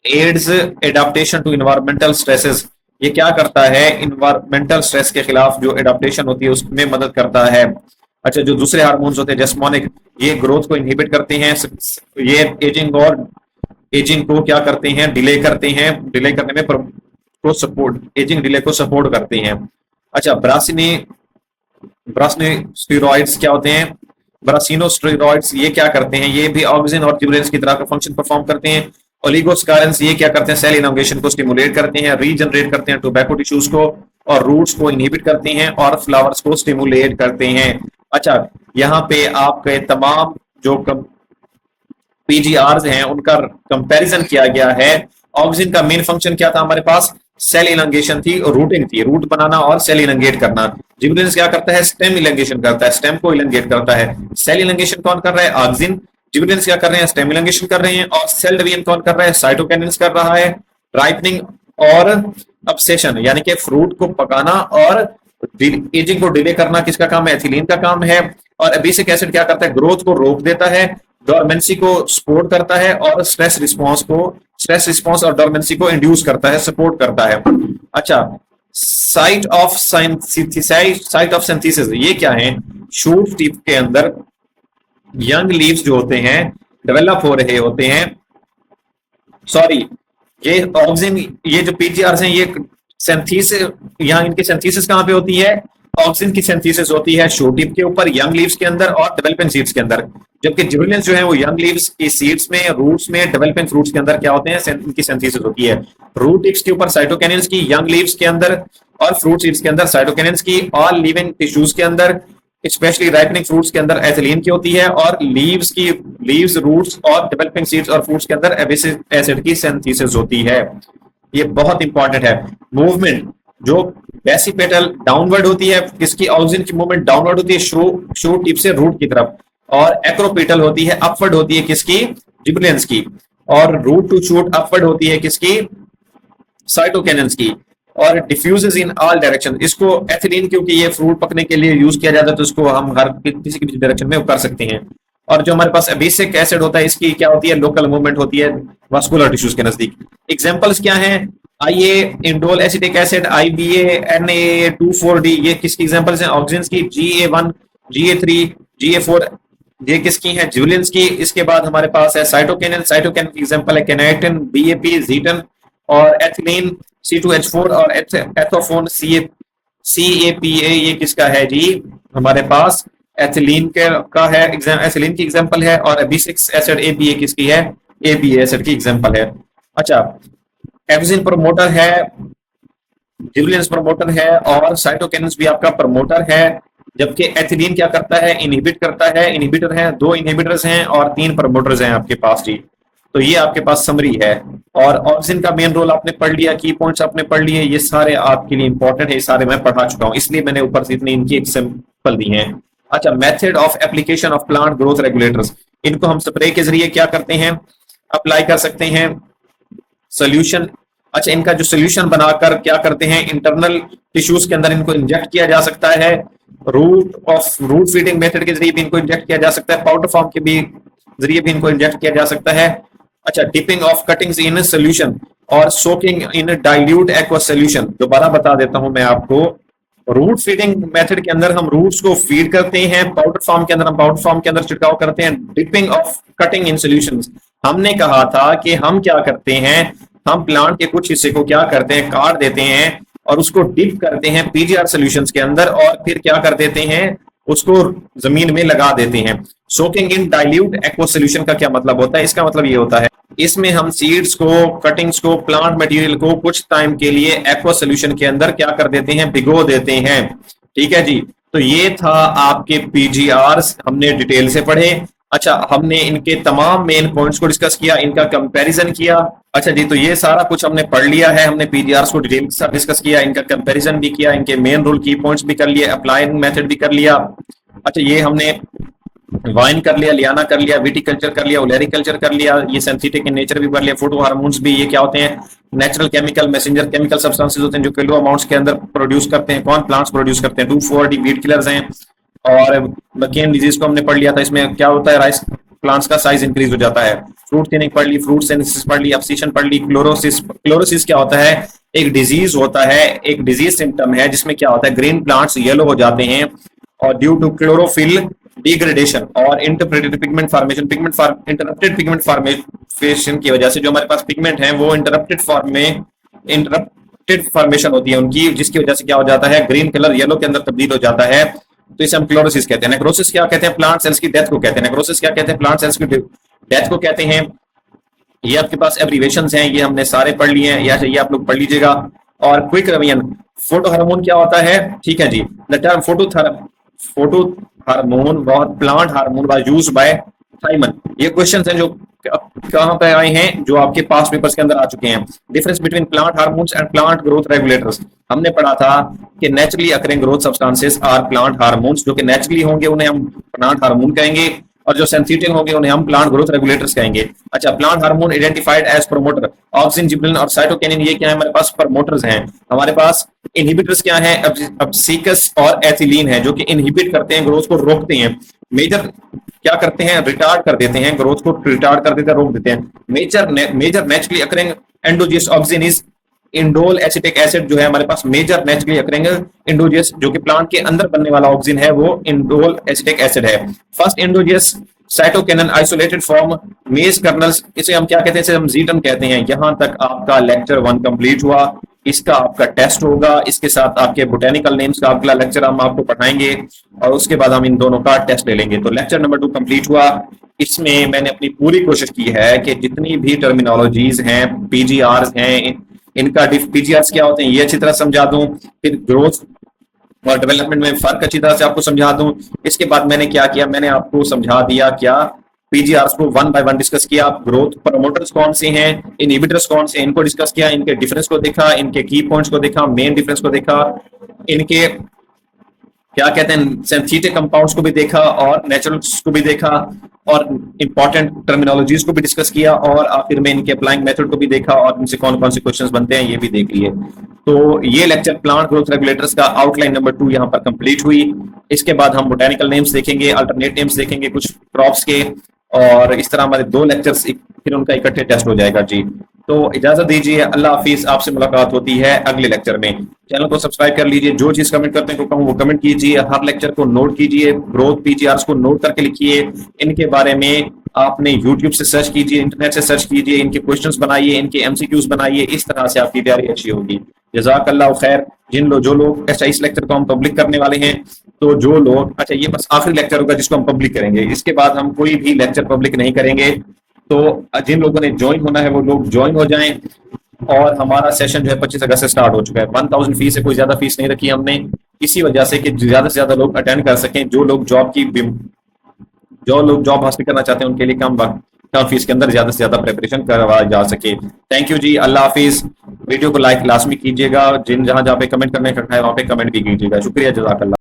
Aids adaptation to environmental stresses, ये क्या करता है, इन्वायरमेंटल स्ट्रेस के खिलाफ जो एडाप्टेशन होती है उसमें मदद करता है। अच्छा, जो दूसरे हार्मोन्स होते हैं जेस्मोनिक, ये ग्रोथ को इनहिबिट करते हैं, ये एजिंग को क्या करते हैं, डिले करते हैं, डिले करने में को सपोर्ट एजिंग डिले को सपोर्ट करते हैं। अच्छा, ब्रासिनोस्टेरॉइड्स क्या होते हैं, ब्रासिनोस्टेरॉइड्स ये क्या करते हैं, ये भी ऑक्सिन और जिबरेलिन्स की तरह का फंक्शन परफॉर्म करते हैं। ओलिगोस्कारेंस ये क्या करते हैं, सेल इनोवेशन को स्टिमुलेट करते हैं, रीजनरेट करते हैं टोबैको टिश्यूज को, और रूट्स को इनहिबिट करते हैं, और फ्लावर्स को स्टिमुलेट करते हैं। अच्छा, यहाँ पे आपके तमाम जो पीजीआर हैं उनका कंपैरिजन किया गया है। ऑक्सिन का मेन फंक्शन क्या था हमारे पास, सेल इलंगेशन थी और रूटिंग थी, रूट बनाना और सेल इलंगेट करना। जिबरेलिन्स क्या करता है, स्टेम इलंगेशन करता है, स्टेम को इलंगेट करता है। सेल इलंगेशन कौन कर रहा है, ऑक्सिन। जिबरेलिन्स क्या कर रहे हैं, स्टेम इलंगेशन कर रहे हैं। और सेल डिवीजन कौन कर रहा है, साइटोकिनिन्स कर रहा है। राइपनिंग और अब्सेशन यानी कि फ्रूट को पकाना और एजिंग को डिले करना किसका काम है, एथिलीन का काम है। और एबिसिक एसिड क्या करता है, ग्रोथ को रोक देता है, डोरमेंसी को सपोर्ट करता है, और स्ट्रेस रिस्पॉन्स और डोरमेंसी को इंड्यूस करता है, सपोर्ट करता है। अच्छा, साइट ऑफ सिंथेसिस ये क्या है, शूट टिप के अंदर यंग लीव्स जो होते हैं डेवलप हो रहे होते हैं। सॉरी, ये ऑक्सिन, ये जो पीजीआर हैं, ये सिंथेसिस, यहाँ इनकी सिंथेसिस कहाँ पे होती है, ऑक्सिन की सिंथेसिस होती है शूट टिप के ऊपर, यंग लीव्स के अंदर और डेवलपिंग सीड्स के अंदर। जबकि जिबरेलिन्स जो है वो यंग लीव्स की सीड्स में, रूट्स में, डेवलपिंग फ्रूट्स के अंदर क्या होते हैं, इनकी सिंथेसिस होती है। रूट टिप्स के ऊपर साइटोकिनिन्स की, यंग लीव्स के अंदर और फ्रूट सीड्स के अंदर साइटोकिनिन्स की, और लिविंग टिश्यूज के अंदर स्पेशली राइपनिंग फ्रूट्स के अंदर एथिलीन की होती है, और लीव्स, रूट्स और डेवलपिंग सीड्स और फ्रूट्स के अंदर एबिसिक एसिड की सिंथेसिस होती है। ये बहुत इंपॉर्टेंट है। मूवमेंट जो बेसिपेटल डाउनवर्ड होती है, किसकी, ऑक्सिन की मूवमेंट डाउनवर्ड होती है शूट टिप से रूट की तरफ, और एक्रोपेटल होती है, अपवर्ड होती है किसकी, जिबरेलिन्स की, और रूट टू शूट अपवर्ड होती है किसकी, साइटोकिनिन्स की, और डिफ्यूजेस इन ऑल डायरेक्शन। इसको एथिलीन क्योंकि ये फ्रूट पकने के लिए यूज किया जाता है तो इसको हम हर किसी भी डायरेक्शन में कर सकते हैं। और जो हमारे पास एबिसिक एसिड होता है, इसकी क्या होती है, लोकल मूवमेंट होती है वास्कुलर टिश्यूज के नजदीक। एग्जांपल्स क्या हैं, आईए indole acetic acid, IBA, Na2,4-D, ये किसकी एग्जांपल्स हैं, ऑक्सिन की, GA1, GA3, GA4, ये किसकी है, जिबरेलिन्स की। इसके बाद हमारे पास है साइटोकिनिन की एग्जांपल है केनाइटिन, BAP, जीटन, और एथिलीन, C2H4, और एथोफोन, CAPA, ये किसका है जी, हमारे पास एथिलीन के का है एथिलीन की एग्जांपल है, और B6 एसिड ABA किसकी है, ABA एसिड की एग्जांपल है। अच्छा, एफजिन प्रमोटर है, जिबरेलिन्स प्रमोटर है, और साइटोकिनिन्स भी आपका प्रमोटर है। जबकि एथिलीन क्या करता है, इनहिबिट करता है, इनहिबिटर है, 2 इनहिबिटर्स हैं और 3 प्रमोटर्स हैं आपके पास जी। तो ये आपके पास समरी है। और ऑक्सिन का मेन रोल आपने पढ़ लिया, की पॉइंट्स आपने पढ़ लिए, ये सारे आपके लिए इंपॉर्टेंट है, ये सारे मैं पढ़ा चुका हूं, इसलिए मैंने ऊपर से इतनी इनकी एग्जांपल दी हैं। अच्छा, method of application of plant growth regulators, इनको हम स्प्रे के जरिए क्या करते हैं, अप्लाई कर सकते हैं। सोल्यूशन, अच्छा इनका जो सोल्यूशन बनाकर क्या करते हैं, इंटरनल टिश्यूज के अंदर इनको इंजेक्ट किया जा सकता है। रूट फीडिंग मेथड के जरिए भी इनको इंजेक्ट किया जा सकता है, पाउडर फॉर्म के भी जरिए भी इनको इंजेक्ट किया जा सकता है। अच्छा, dipping of cuttings in solution और soaking in dilute aqua solution, दोबारा बता देता हूं मैं आपको। रूट फीडिंग मेथड के अंदर हम रूट्स को फीड करते हैं, पाउडर फॉर्म के अंदर हम पाउडर फॉर्म के अंदर छिड़काव करते हैं। Dipping of cutting in solutions, हमने कहा था कि हम क्या करते हैं, हम प्लांट के कुछ हिस्से को क्या करते हैं, काट देते हैं और उसको डिप करते हैं PGR सॉल्यूशंस के अंदर, और फिर क्या कर देते हैं, उसको जमीन में लगा देते हैं। Soaking in dilute aqua solution का क्या मतलब होता है, इसका मतलब ये होता है इसमें हम सीड्स को, कटिंग्स को, प्लांट मटेरियल को कुछ टाइम के लिए एक्वा सॉल्यूशन के अंदर क्या कर देते हैं, भिगो देते हैं। ठीक है जी, तो ये था आपके PGRs, हमने डिटेल से पढ़े। अच्छा, हमने इनके तमाम मेन पॉइंट्स को डिस्कस किया, इनका कंपैरिजन किया। अच्छा जी, तो ये सारा कुछ हमने पढ़ लिया है, हमने PGRs को डिटेल के साथ डिस्कस किया, इनका कंपैरिजन भी किया, इनके मेन रूल की पॉइंट्स भी कर लिए, अप्लाइंग मेथड भी कर लिया। अच्छा, ये हमने वाइन कर लिया, लियाना कर लिया, विटिकल्चर कर लिया, ओलेरिकल्चर कर लिया, ये सिंथेटिक इन नेचर भी कर लिया, फोटो हार्मोन्स भी, ये क्या होते हैं, natural chemical messenger chemical substances होते हैं जो किलो अमाउंट्स के अंदर प्रोड्यूस करते हैं, कौन प्लांट्स प्रोड्यूस करते हैं, 2,4-D वीड किलर्स हैं। और बकेन डिजीज को हमने पढ़ लिया था, इसमें क्या होता है, राइस प्लांट्स का साइज इंक्रीज हो जाता है। फ्रूट थिनिंग पढ़ ली, फ्रूट सेंसिस पढ़ ली, एब्सिशन पढ़ ली, क्लोरोसिस। क्लोरोसिस क्या होता है, एक डिजीज होता है, एक डिजीज सिम्टम है जिसमें क्या होता है, ग्रीन प्लांट्स येलो हो जाते हैं और ड्यू टू क्लोरोफिल डिग्रेडेशन और इंटरप्टेड पिगमेंट फॉर्मेशन की वजह से जो हमारे पास पिगमेंट है वो इंटरप्टेड फॉर्मेशन होती है उनकी, जिसकी वजह से क्या हो जाता है, ग्रीन कलर येलो के अंदर तब्दील हो जाता है। तो इसे हम क्लोरोसिस कहते हैं। नेक्रोसिस क्या कहते हैं, प्लांट सेल्स की डेथ को कहते हैं। नेक्रोसिस क्या कहते हैं, प्लांट सेल्स की डेथ को कहते हैं। ये आपके पास एब्रीवेशंस हैं, ये हमने सारे पढ़ लिए हैं, या ये आप लोग पढ़ लीजिएगा। और क्विक रिवीजन, फोटो हार्मोन क्या होता है, ठीक है जी, the term photo hormone plant hormone was used by Thimann. ये क्वेश्चंस हैं जो कहां पे आए हैं, जो आपके पास पेपर्स के अंदर आ चुके हैं। Difference between plant hormones and plant growth regulators, हमने पढ़ा था कि naturally occurring growth substances are plant hormones, जो कि नेचुरली होंगे उन्हें हम प्लांट हार्मोन कहेंगे, और जो सिंथेटिक होंगे उन्हें हम प्लांट ग्रोथ रेगुलेटर्स कहेंगे। अच्छा, plant hormone identified as promoter, auxin, gibberellin और साइटोकिनिन, ये क्या है, हमारे पास प्रमोटर्स हैं। हमारे पास इनहिबिटर्स क्या है, अब्सिकस और एथिलीन है, जो कि इनहिबिट करते हैं, ग्रोथ को रोकते हैं। मेजर क्या करते हैं, रिटार्ड कर देते हैं, ग्रोथ को रिटार्ड कर देते हैं, रोक देते हैं। Major naturally occurring endogenous auxin is indole acetic acid, जो है हमारे पास मेजर नेचुरली अकरिंग इंडोजियस, जो कि प्लांट के अंदर बनने वाला ऑक्सिन है, वो इंडोल एसिटिक एसिड है। फर्स्ट इंडोजियस साइटोकिनिन आइसोलेटेड फ्रॉम मेज कर्नल्स, इसे हम क्या कहते हैं, इसे हम जीटन कहते हैं। यहां तक आपका लेक्चर 1 कंप्लीट हुआ, इसका आपका टेस्ट होगा, इसके साथ आपके बोटेनिकल नेम्स का अगला लेक्चर हम आपको पढ़ाएंगे, और उसके बाद हम इन दोनों का टेस्ट ले लेंगे। तो लेक्चर नंबर 2 कंप्लीट हुआ। इसमें मैंने अपनी पूरी कोशिश की है कि जितनी भी टर्मिनोलॉजीज हैं, PGRs हैं, इनका PGRs क्या होते हैं ये अच्छी तरह समझा दूं, फिर ग्रोथ और डेवलपमेंट में फर्क अच्छी तरह से आपको समझा दूं। इसके बाद मैंने क्या किया, मैंने आपको समझा दिया क्या, PGRs को 1 बाय 1 डिस्कस किया। ग्रोथ प्रमोटर्स कौन से हैं, इनहिबिटर्स कौन से, इनको डिस्कस किया, इनके डिफरेंस को देखा, इनके की पॉइंट्स को देखा, मेन डिफरेंस को देखा, इनके क्या कहते हैं सिंथेटिक कंपाउंड्स को भी देखा, और नेचुरल्स को भी देखा, और इंपॉर्टेंट टर्मिनोलॉजीज को भी डिस्कस किया, और आखिर में इनके अप्लाइंग मेथड को भी देखा, और इनसे कौन कौन से क्वेश्चंस बनते हैं ये भी देख लिए। तो ये लेक्चर प्लांट ग्रोथ रेगुलेटर्स का आउटलाइन नंबर 2 यहाँ पर कंप्लीट हुई। इसके बाद हम बोटेनिकल नेम्स देखेंगे, अल्टरनेट नेम्स देखेंगे कुछ क्रॉप्स के, और इस तरह हमारे 2 लेक्चर्स फिर उनका इकट्ठे टेस्ट हो जाएगा जी। तो इजाजत दीजिए, अल्लाह हाफिज, आपसे मुलाकात होती है अगले लेक्चर में। चैनल को सब्सक्राइब कर लीजिए, जो चीज कमेंट करते हैं को कहूँ वो कमेंट कीजिए, हर लेक्चर को नोट कीजिए, ग्रोथ PGRs को नोट करके लिखिए, इनके बारे में आपने YouTube से सर्च कीजिए, इंटरनेट से सर्च कीजिए, इनके क्वेश्चंस बनाइए, इनके MCQs बनाइए, इस तरह से आपकी तैयारी अच्छी होगी। जज़ाकल्लाह खैर। जो लोग इस लेक्चर को हम पब्लिक करने वाले हैं, तो जो लोग, अच्छा ये बस आखिरी लेक्चर होगा जिसको हम पब्लिक करेंगे, इसके बाद हम कोई भी लेक्चर पब्लिक नहीं करेंगे। तो जिन लोगों ने ज्वाइन होना है वो लोग ज्वाइन हो जाएं। और हमारा सेशन जो है 25 अगस्त से स्टार्ट हो चुका है। 1000 फीस है, कोई ज्यादा फीस नहीं रखी हमने, इसी वजह से कि ज्यादा से ज्यादा लोग अटेंड कर सकें। जो लोग जॉब हासिल करना चाहते हैं उनके लिए कम फीस के अंदर ज्यादा से ज्यादा प्रिपरेशन करवाया जा सके। थैंक यू जी, अल्लाह हाफिज। वीडियो को लाइक लाजमी कीजिएगा, जिन जहां जहां पे कमेंट करने का है वहां पे कमेंट भी कीजिएगा। शुक्रिया, जजाकल्लाह।